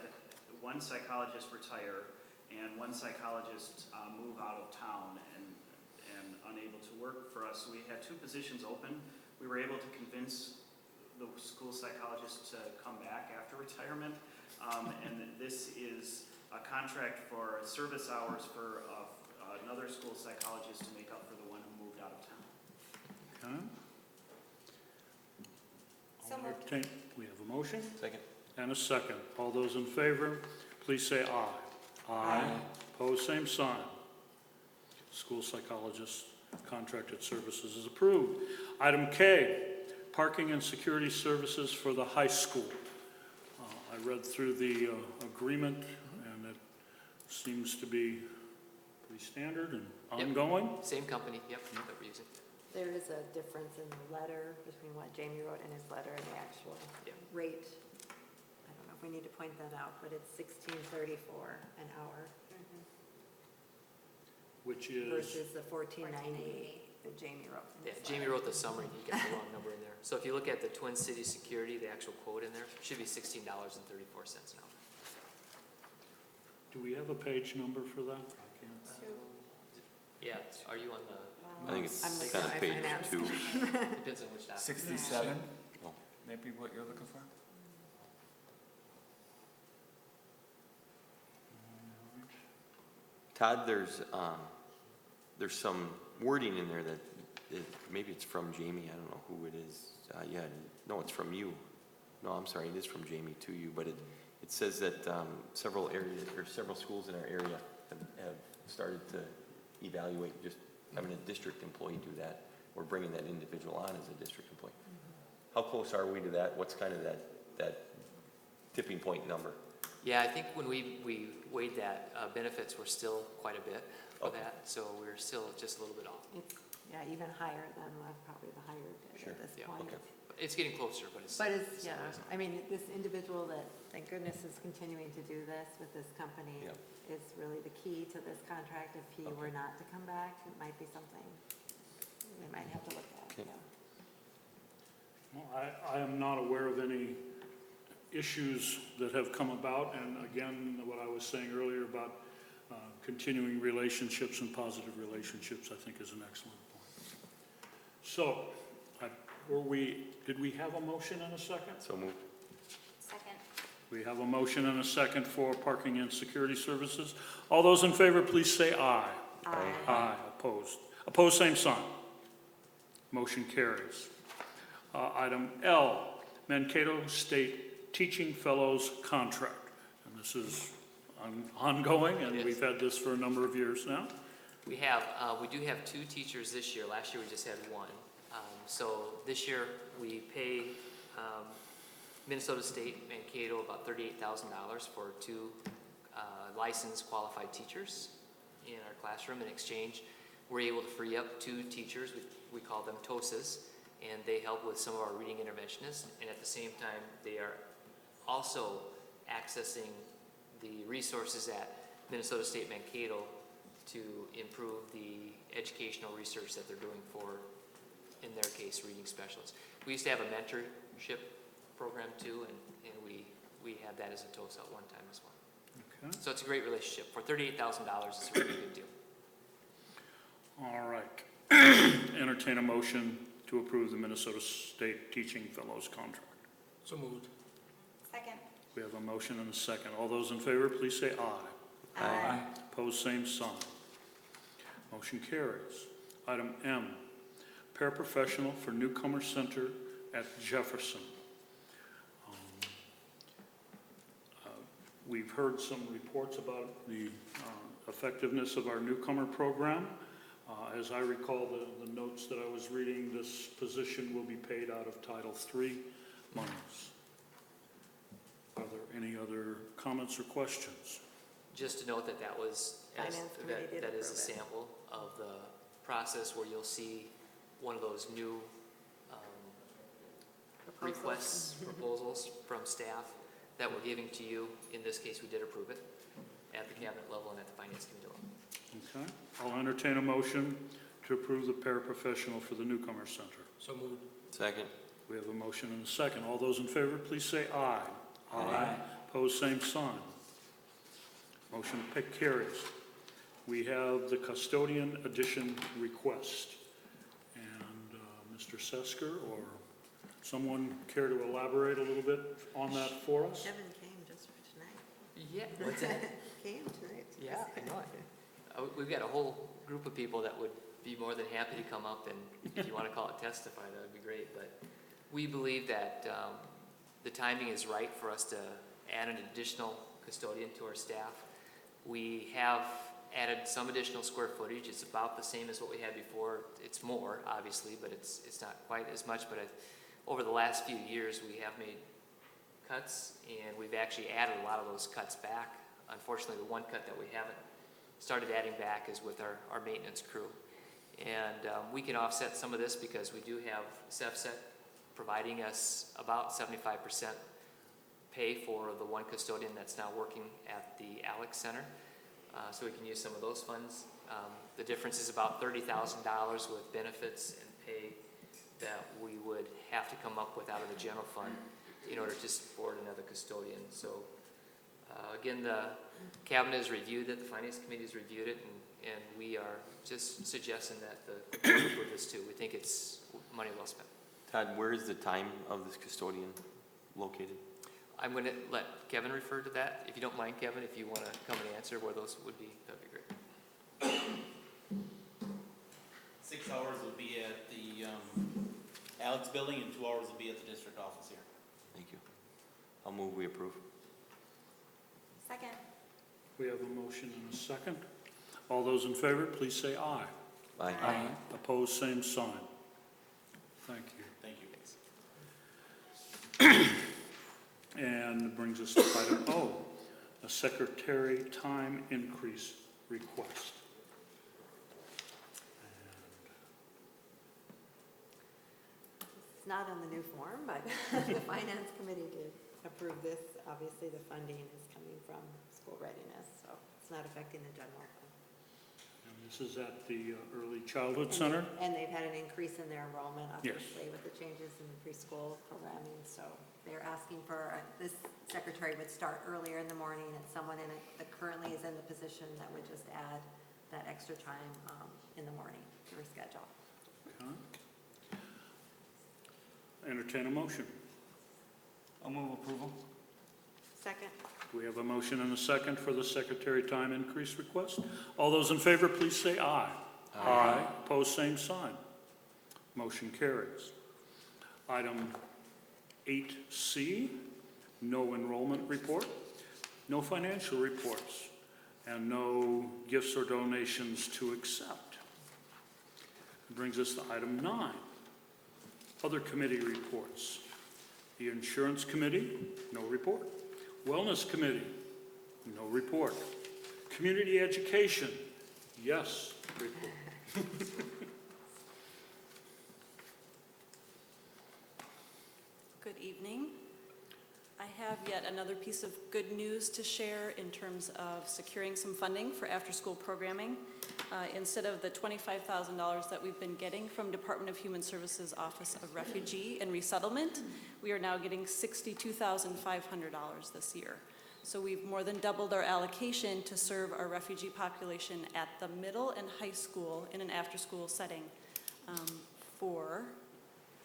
one psychologist retire and one psychologist move out of town and unable to work for us. So we had two positions open. We were able to convince the school psychologist to come back after retirement. And this is a contract for service hours for another school psychologist to make up for the one who moved out of town. Okay. So moved. We have a motion Second. and a second. All those in favor, please say aye. Aye. Pose same sign. School psychologist contracted services is approved. Item K, parking and security services for the high school. I read through the agreement, and it seems to be pretty standard and Yep. ongoing. Same company, yep, that we're using. There is a difference in the letter between what Jamie wrote in his letter and the actual Yep. rate. I don't know if we need to point that out, but it's $16.34 an hour Which is, versus the $14.98 that Jamie wrote. in Yeah, his Jamie letter. wrote the summary, and he got the wrong number in there. So if you look at the Twin City Security, the actual quote in there, it should be $16.34 an hour. do we have a page number for that? I can't. Yeah, are you on the, I think it's I'm looking kind at of my page finance. 2. depends on which document. 67, Oh. maybe what you're looking for? Todd, there's some wording in there that, maybe it's from Jamie, I don't know who it is. Yeah, no, it's from you. No, I'm sorry, it is from Jamie to you, but it says that several areas, or several schools in our area have started to evaluate just having a district employee do that, or bringing that individual on as a district employee. How close are we to that? What's kind of that tipping point number? Yeah, I think when we weighed that, benefits were still quite a bit for Okay. that, so we're still just a little bit off. It's, yeah, even higher than probably the higher bid Sure. at this Yeah, point. okay. It's getting closer, but it's. But it's, still yeah, isn't. I mean, this individual that, thank goodness, is continuing to do this with this company Yep. is really the key to this contract. If he were not to come back, it might be something we might have to look at, Okay. yeah. Well, I am not aware of any issues that have come about, and again, what I was saying earlier about continuing relationships and positive relationships, I think is an excellent point. So, did we have a motion and a second? So moved. Second. We have a motion and a second for parking and security services. All those in favor, please say aye. Aye. Aye. Opposed? Opposed, same sign. Motion carries. Item L, Mankato State Teaching Fellows Contract. And this is ongoing, and Yes. we've had this for a number of years now. We do have 2 teachers this year. Last year, we just had 1. So this year, we pay Minnesota State, Mankato, about $38,000 for 2 licensed qualified teachers in our classroom. In exchange, we're able to free up 2 teachers, we call them TOSAs, and they help with some of our reading interventionists. And at the same time, they are also accessing the resources at Minnesota State Mankato to improve the educational research that they're doing for, in their case, reading specialists. We used to have a mentorship program too, and we had that as a TOSA at one time as well. Okay. So it's a great relationship. For $38,000, it's a really good deal. All right. Entertain a motion to approve the Minnesota State Teaching Fellows Contract. So moved. Second. We have a motion and a second. All those in favor, please say aye. Aye. Opposed, same sign. Motion carries. Item M, paraprofessional for Newcomer Center at Jefferson. We've heard some reports about the effectiveness of our newcomer program. As I recall the notes that I was reading, this position will be paid out of Title III monies. Are there any other comments or questions? Just to note that that was, Finance committee did that is a approve it. sample of the process where you'll see one of those new requests, proposals from staff that we're giving to you. In this case, we did approve it at the cabinet level and at the finance committee level. Okay, I'll entertain a motion to approve the paraprofessional for the newcomer center. So moved. Second. We have a motion and a second. All those in favor, please say aye. Aye. Opposed, same sign. Motion carries. We have the custodian addition request. And Mr. Sesker or someone care to elaborate a little bit on that for us? Kevin came just for tonight. Yeah, what's that? Came tonight. Yeah, I know it. We've got a whole group of people that would be more than happy to come up and, if you want to call it testify, that would be great. But we believe that the timing is right for us to add an additional custodian to our staff. We have added some additional square footage. It's about the same as what we had before. It's more, obviously, but it's not quite as much. But over the last few years, we have made cuts, and we've actually added a lot of those cuts back. Unfortunately, the one cut that we haven't started adding back is with our maintenance crew. And we can offset some of this because we do have CEFSET providing us about 75% pay for the one custodian that's now working at the Alex Center. So we can use some of those funds. The difference is about $30,000 with benefits and pay that we would have to come up with out of the general fund in order to support another custodian. So again, the cabinet has reviewed it, the finance committee has reviewed it, and we are just suggesting that the board approve this too. We think it's money well spent. Todd, where is the time of this custodian located? I'm going to let Kevin refer to that. If you don't mind, Kevin, if you want to come and answer where those would be, that'd be great. 6 hours will be at the Alex building and 2 hours will be at the district office here. Thank you. I'll move we approve. Second. We have a motion and a second. All those in favor, please say aye. Aye. Aye. Opposed, same sign. Thank you. Thank you. And brings us to item O, a secretary time increase request. It's not on the new form, but the finance committee did approve this. Obviously, the funding is coming from school readiness, so it's not affecting the general fund. And this is at the Early Childhood Center. And they've had an increase in their enrollment, Yes. obviously, with the changes in the preschool programming. So they're asking for, this secretary would start earlier in the morning, and someone in it that currently is in the position that would just add that extra time in the morning to her schedule. Okay. Entertain a motion. I'll move approval. Second. We have a motion and a second for the secretary time increase request. All those in favor, please say aye. Aye. Opposed, same sign. Motion carries. Item 8C, no enrollment report, no financial reports, and no gifts or donations to accept. Brings us to item 9, other committee reports. The Insurance Committee, no report. Wellness Committee, no report. Community Education, yes, report. Good evening. I have yet another piece of good news to share in terms of securing some funding for after-school programming. Instead of the $25,000 that we've been getting from Department of Human Services Office of Refugee and Resettlement, we are now getting $62,500 this year. So we've more than doubled our allocation to serve our refugee population at the middle and high school in an after-school setting for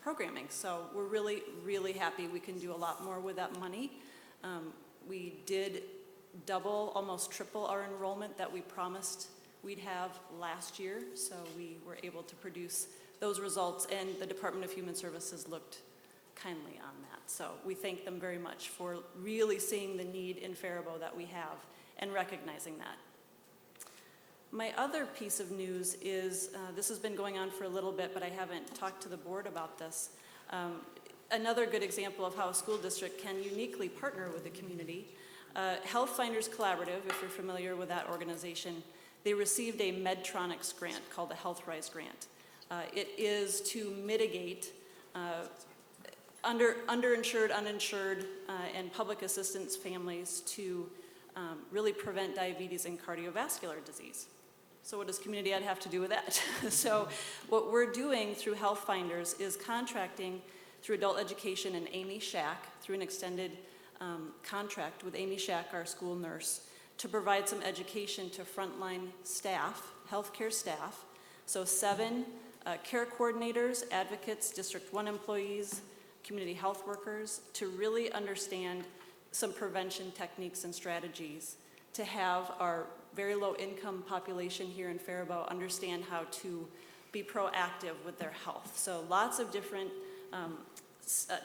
programming. So we're really, really happy we can do a lot more with that money. We did double, almost triple our enrollment that we promised we'd have last year. So we were able to produce those results, and the Department of Human Services looked kindly on that. So we thank them very much for really seeing the need in Faribault that we have and recognizing that. My other piece of news is, this has been going on for a little bit, but I haven't talked to the board about this. Another good example of how a school district can uniquely partner with the community. Health Finders Collaborative, if you're familiar with that organization, they received a Medtronics grant called the HealthRise Grant. It is to mitigate underinsured, uninsured, and public assistance families to really prevent diabetes and cardiovascular disease. So what does Community Ed have to do with that? So what we're doing through Health Finders is contracting through Adult Education and Amy Shack, through an extended contract with Amy Shack, our school nurse, to provide some education to frontline staff, healthcare staff. So 7 care coordinators, advocates, District 1 employees, community health workers, to really understand some prevention techniques and strategies to have our very low income population here in Faribault understand how to be proactive with their health. So lots of different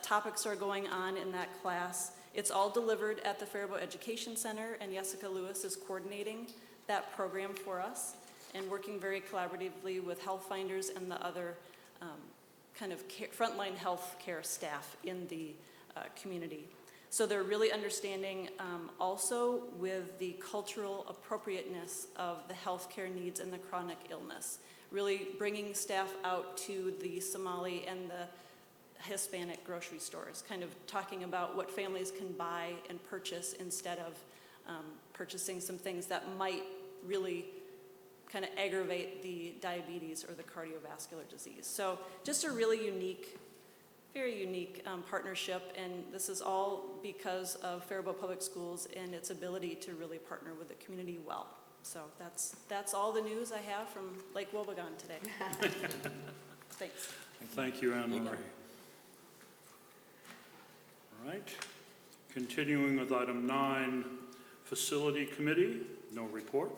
topics are going on in that class. It's all delivered at the Faribault Education Center, and Jessica Lewis is coordinating that program for us and working very collaboratively with Health Finders and the other kind of frontline health care staff in the community. So they're really understanding also with the cultural appropriateness of the healthcare needs and the chronic illness, really bringing staff out to the Somali and the Hispanic grocery stores, kind of talking about what families can buy and purchase instead of purchasing some things that might really kind of aggravate the diabetes or the cardiovascular disease. So just a really unique, very unique partnership, and this is all because of Faribault Public Schools and its ability to really partner with the community well. So that's all the news I have from Lake Wobegon today. Thanks. Thank you, Anne Marie. All right. Continuing with item 9, Facility Committee, no report.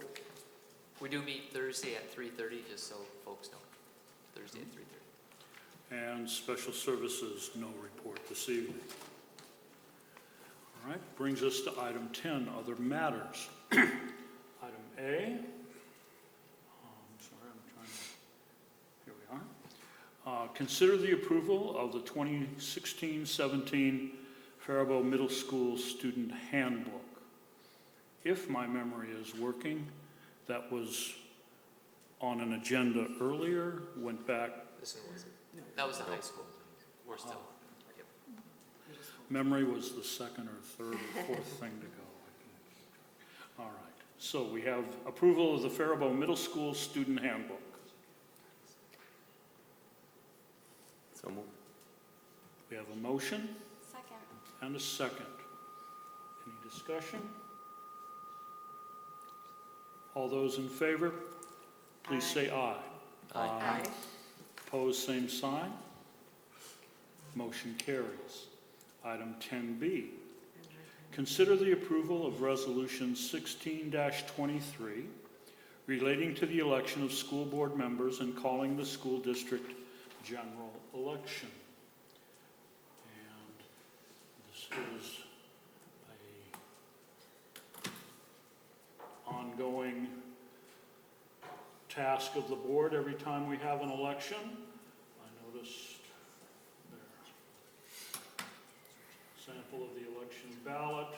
We do meet Thursday at 3:30, just so folks know. Thursday at 3:30. And Special Services, no report this evening. All right, brings us to item 10, Other Matters. Item A, I'm sorry, I'm trying to, here we are. Consider the approval of the 2016-17 Faribault Middle School Student Handbook. If my memory is working, that was on an agenda earlier, went back. This one wasn't. That was the high school. We're still. Yep. Memory was the second or third or fourth thing to go. All right, so we have approval of the Faribault Middle School Student Handbook. So moved. We have a motion Second. and a second. Any discussion? All those in favor, please say aye. Aye. Opposed, same sign. Motion carries. Item 10B. Consider the approval of Resolution 16-23 relating to the election of school board members and calling the school district general election. And this is a ongoing task of the board every time we have an election. I noticed there sample of the election ballot,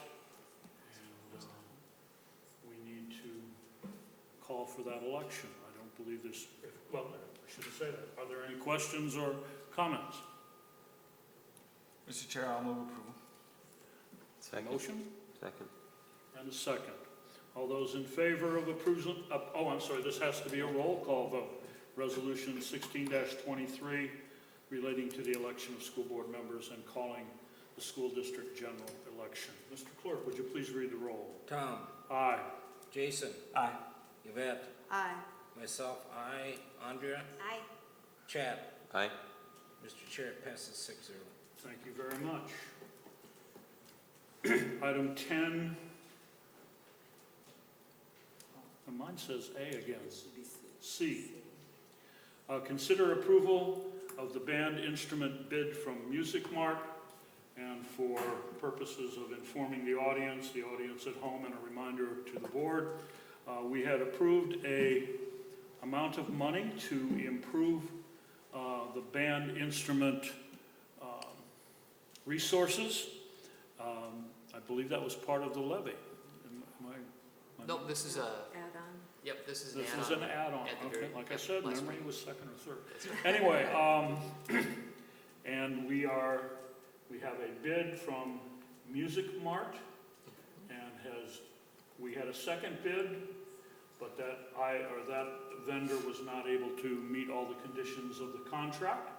and we need to call for that election. I don't believe there's, well, I shouldn't say that. Are there any questions or comments? Mr. Chair, I'll move approval. Second. Motion Second. and a second. All those in favor of approval, oh, I'm sorry, this has to be a roll call vote. Resolution 16-23 relating to the election of school board members and calling the school district general election. Mr. Clerk, would you please read the roll? Tom, Aye. Jason, Aye. Yvette, Aye. myself, aye. Andrea, Aye. Chad. Aye. Mr. Chair, it passes 6-0. Thank you very much. Item 10. Mine says A again. It should be C. C. Consider approval of the band instrument bid from Music Mart. And for purposes of informing the audience at home, and a reminder to the board, we had approved a amount of money to improve the band instrument resources. I believe that was part of the levy. Am I- Nope, this is a, Add-on. yep, this is an This add-on. is an add-on, at the okay, very- like I yep, said, last memory week. was second or third. That's right. Anyway, and we have a bid from Music Mart, and we had a second bid, but that vendor was not able to meet all the conditions of the contract.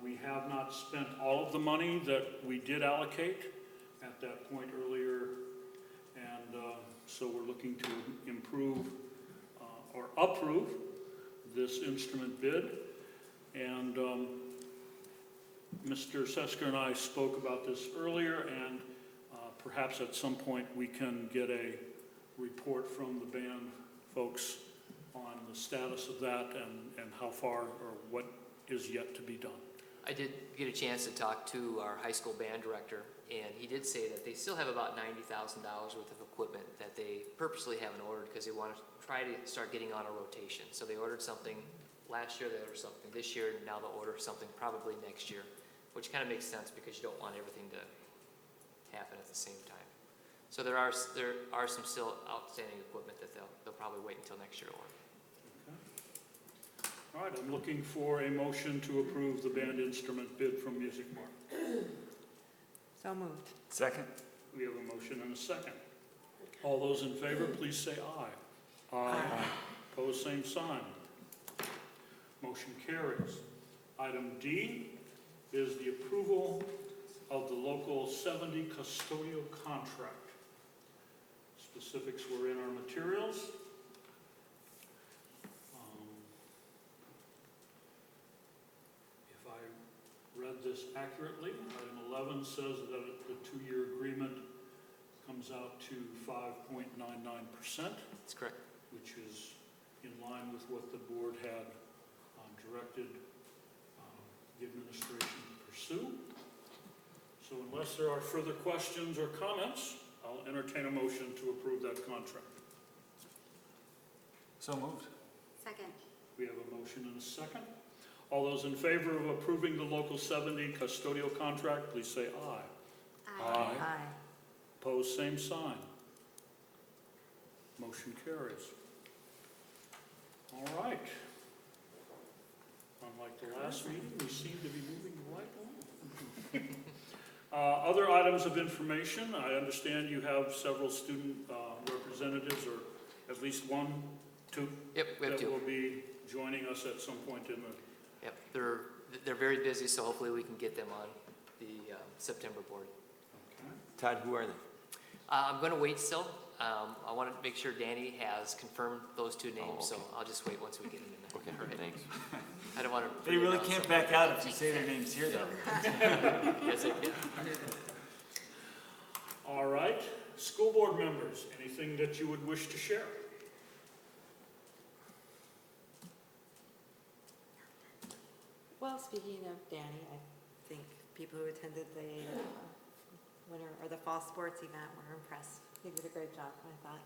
We have not spent all of the money that we did allocate at that point earlier, and so we're looking to improve or approve this instrument bid. And Mr. Sesker and I spoke about this earlier, and perhaps at some point we can get a report from the band folks on the status of that and how far or what is yet to be done. I did get a chance to talk to our high school band director, and he did say that they still have about $90,000 worth of equipment that they purposely haven't ordered because they want to try to start getting on a rotation. So they ordered something last year, they ordered something this year, and now they'll order something probably next year, which kind of makes sense because you don't want everything to happen at the same time. So there are some still outstanding equipment that they'll probably wait until next year to order. All right, I'm looking for a motion to approve the band instrument bid from Music Mart. So moved. Second? We have a motion and a second. All those in favor, please say aye. Aye. Opposed, same sign. Motion carries. Item D is the approval of the Local 70 custodial contract. Specifics were in our materials. If I read this accurately, item 11 says that the two-year agreement comes out to 5.99%. That's correct. Which is in line with what the board had directed the administration to pursue. So unless there are further questions or comments, I'll entertain a motion to approve that contract. So moved. Second. We have a motion and a second. All those in favor of approving the Local 70 custodial contract, please say aye. Aye. Aye. Opposed, same sign. Motion carries. All right. Unlike the last meeting, we seem to be moving right along. Other items of information, I understand you have several student representatives, or at least one, two? Yep, we have that two. will be joining us at some point in the... Yep, they're very busy, so hopefully we can get them on the September board. Okay. Todd, who are they? I'm going to wait still. I want to make sure Danny has confirmed those two names, so okay. I'll just wait once we get them in there. Okay, All right. thanks. I don't want to. They really can't back out if you say their names here, though. Yes, I can. All right. School board members, anything that you would wish to share? Well, speaking of Danny, I think people who attended the winter or the fall sports event were impressed. He did a great job, I thought,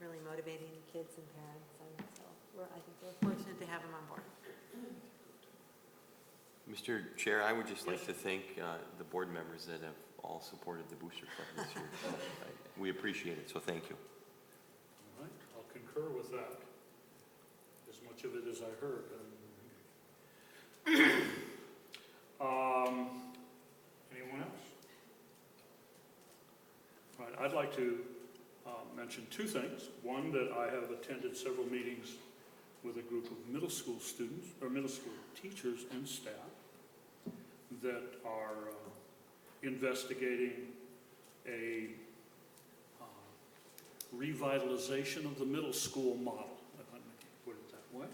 really motivating kids and parents, and so I think we're fortunate to have him on board. Mr. Chair, I would just like to thank the board members that have all supported the Booster Club this year. So we appreciate it, so thank you. All right, I'll concur with that, as much of it as I heard. Anyone else? All right, I'd like to mention two things. One, that I have attended several meetings with a group of middle school students, or middle school teachers and staff that are investigating a revitalization of the middle school model, if I may put it that way.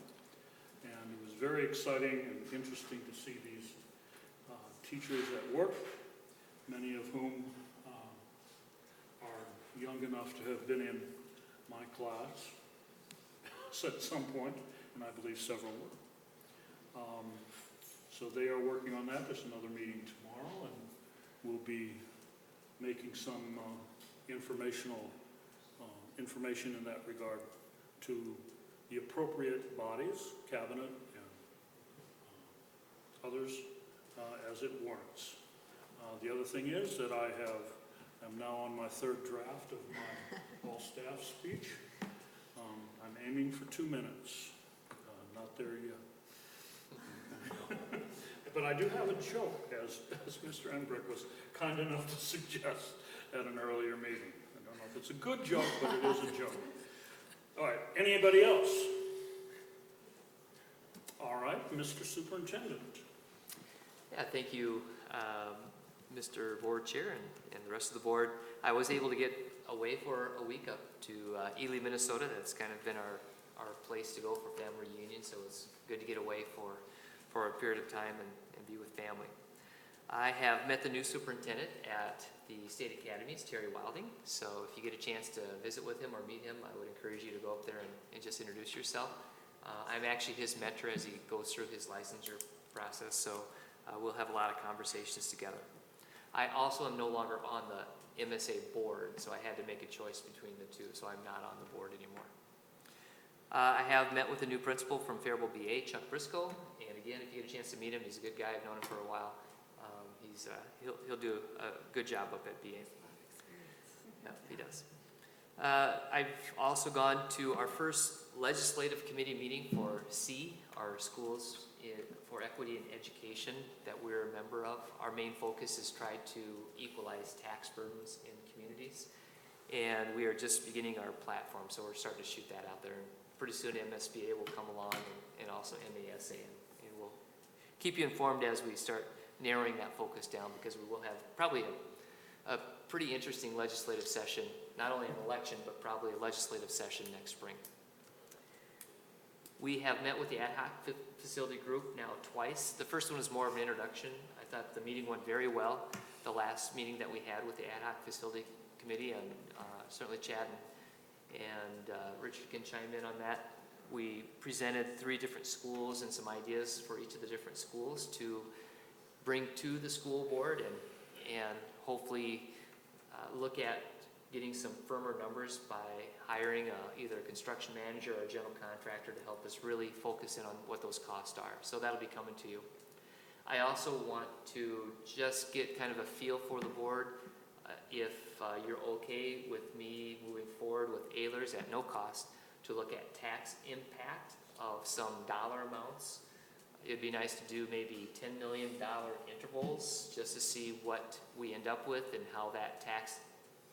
And it was very exciting and interesting to see these teachers at work, many of whom are young enough to have been in my class at some point, and I believe several were. So they are working on that. There's another meeting tomorrow, and we'll be making some information in that regard to the appropriate bodies, cabinet and others, as it warrants. The other thing is that I'm now on my third draft of my all-staff speech. I'm aiming for 2 minutes. Not there yet. But I do have a joke, as Mr. Enbrick was kind enough to suggest at an earlier meeting. I don't know if it's a good joke, but it is a joke. All right, anybody else? All right, Mr. Superintendent. Yeah, thank you, Mr. Board Chair and the rest of the board. I was able to get away for a week up to Ely, Minnesota. That's kind of been our place to go for family reunion, so it's good to get away for a period of time and be with family. I have met the new superintendent at the State Academies, Terry Wilding, so if you get a chance to visit with him or meet him, I would encourage you to go up there and just introduce yourself. I'm actually his mentor as he goes through his licensure process, so we'll have a lot of conversations together. I also am no longer on the MSA board, so I had to make a choice between the two, so I'm not on the board anymore. I have met with the new principal from Faribault BA, Chuck Briscoe, and again, if you get a chance to meet him, he's a good guy. I've known him for a while. He'll do a good job up at BA. Yeah, he does. I've also gone to our first legislative committee meeting for C, our schools for equity in education that we're a member of. Our main focus is try to equalize tax burdens in communities, and we are just beginning our platform, so we're starting to shoot that out there. And pretty soon MSBA will come along and also MASA, and we'll keep you informed as we start narrowing that focus down, because we will have probably a pretty interesting legislative session, not only an election, but probably a legislative session next spring. We have met with the ad hoc facility group now twice. The first one was more of an introduction. I thought the meeting went very well. The last meeting that we had with the ad hoc facility committee, and certainly Chad and Richard can chime in on that. We presented 3 different schools and some ideas for each of the different schools to bring to the school board and hopefully look at getting some firmer numbers by hiring either a construction manager or a general contractor to help us really focus in on what those costs are. So that'll be coming to you. I also want to just get kind of a feel for the board. If you're okay with me moving forward with Ehlers at no cost to look at tax impact of some dollar amounts. It'd be nice to do maybe $10 million intervals just to see what we end up with and how that tax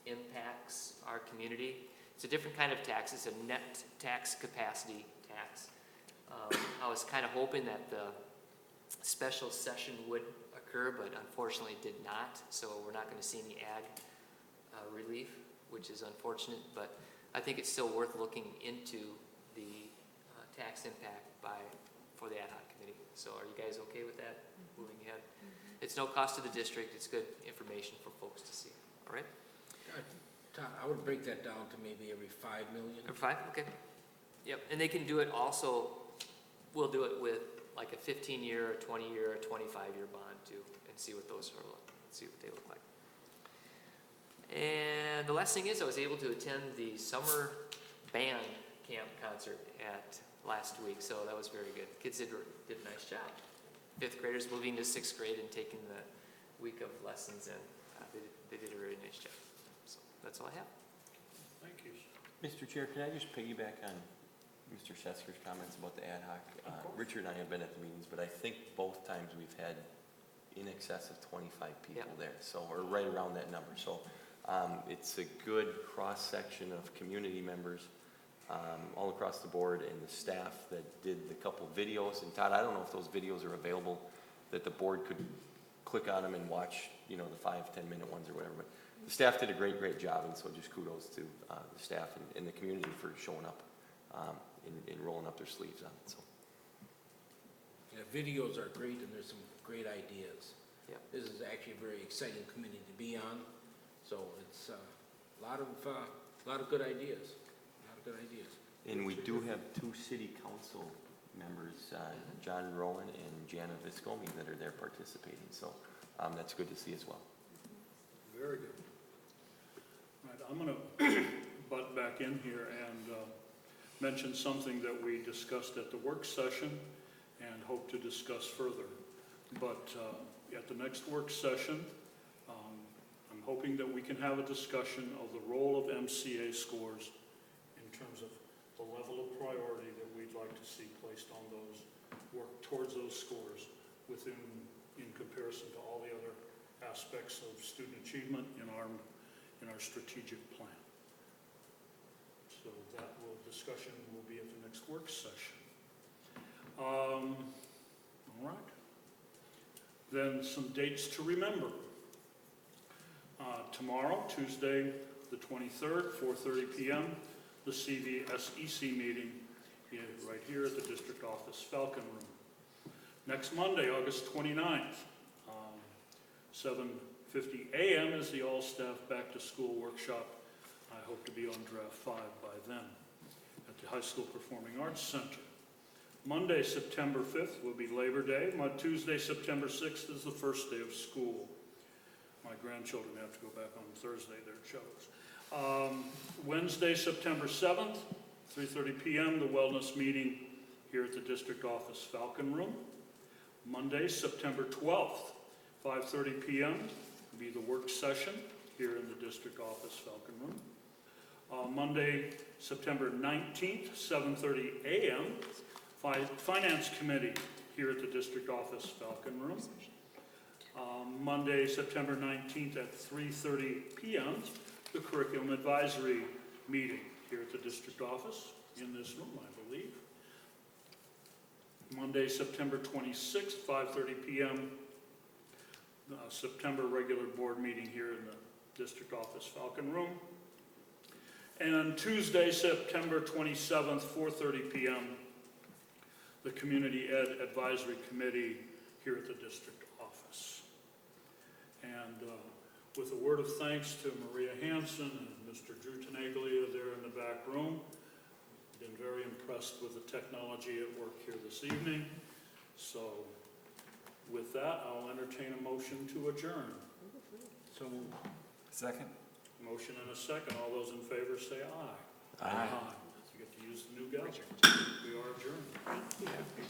impacts our community. It's a different kind of tax. It's a net tax capacity tax. I was kind of hoping that the special session would occur, but unfortunately it did not. So we're not going to see any ag relief, which is unfortunate, but I think it's still worth looking into the tax impact for the ad hoc committee. So are you guys okay with that, moving ahead? It's no cost to the district. It's good information for folks to see. All right? Todd, I would break that down to maybe every $5 million. Every 5? Okay. Yep. And they can do it also, we'll do it with like a 15-year, a 20-year, a 25-year bond too, and see what those are, see what they look like. And the last thing is I was able to attend the summer band camp concert last week, so that was very good. Kids did a nice job. 5th graders moving to 6th grade and taking the week of lessons, and they did a really nice job. So that's all I have. Thank you. Mr. Chair, can I just piggyback on Mr. Setzger's comments about the ad hoc? Richard and I have been at the meetings, but I think both times we've had in excess of 25 people there, so we're right around that number. So it's a good cross-section of community members all across the board, and the staff that did the couple videos. And Todd, I don't know if those videos are available that the board could click on them and watch, the 5-10 minute ones or whatever. But the staff did a great job, and so just kudos to the staff and the community for showing up and rolling up their sleeves on it. So. Yeah, videos are great, and there's some great ideas. Yep. This is actually a very exciting committee to be on, so it's a lot of good ideas. A lot of good ideas. And we do have 2 city council members, John Rowan and Jana Viscomi, that are there participating. So that's good to see as well. Very good. All right, I'm going to butt back in here and mention something that we discussed at the work session and hope to discuss further. But at the next work session, I'm hoping that we can have a discussion of the role of MCA scores in terms of the level of priority that we'd like to see placed on those, work towards those scores in comparison to all the other aspects of student achievement in our strategic plan. So that discussion will be at the next work session. All right. Then some dates to remember. Tomorrow, Tuesday, the 23rd, 4:30 p.m., the CVSEC meeting right here at the district office, Falcon Room. Next Monday, August 29th, 7:50 a.m. is the all-staff back-to-school workshop. I hope to be on draft 5 by then at the High School Performing Arts Center. Monday, September 5th will be Labor Day. Tuesday, September 6th is the first day of school. My grandchildren have to go back on Thursday, their shows. Wednesday, September 7th, 3:30 p.m., the wellness meeting here at the district office, Falcon Room. Monday, September 12th, 5:30 p.m. will be the work session here in the district office, Falcon Room. Monday, September 19th, 7:30 a.m., Finance Committee here at the district office, Falcon Room. Monday, September 19th at 3:30 p.m., the Curriculum Advisory meeting here at the district office in this room, I believe. Monday, September 26th, 5:30 p.m., September regular board meeting here in the district office, Falcon Room. And Tuesday, September 27th, 4:30 p.m., the Community Ed Advisory Committee here at the district office. And with a word of thanks to Maria Hansen and Mr. Drew Tenaglia there in the back room, been very impressed with the technology at work here this evening. So with that, I'll entertain a motion to adjourn. So second. Motion and a second. All those in favor say aye. Aye. You get to use the new gadget. We are adjourned. Thank you.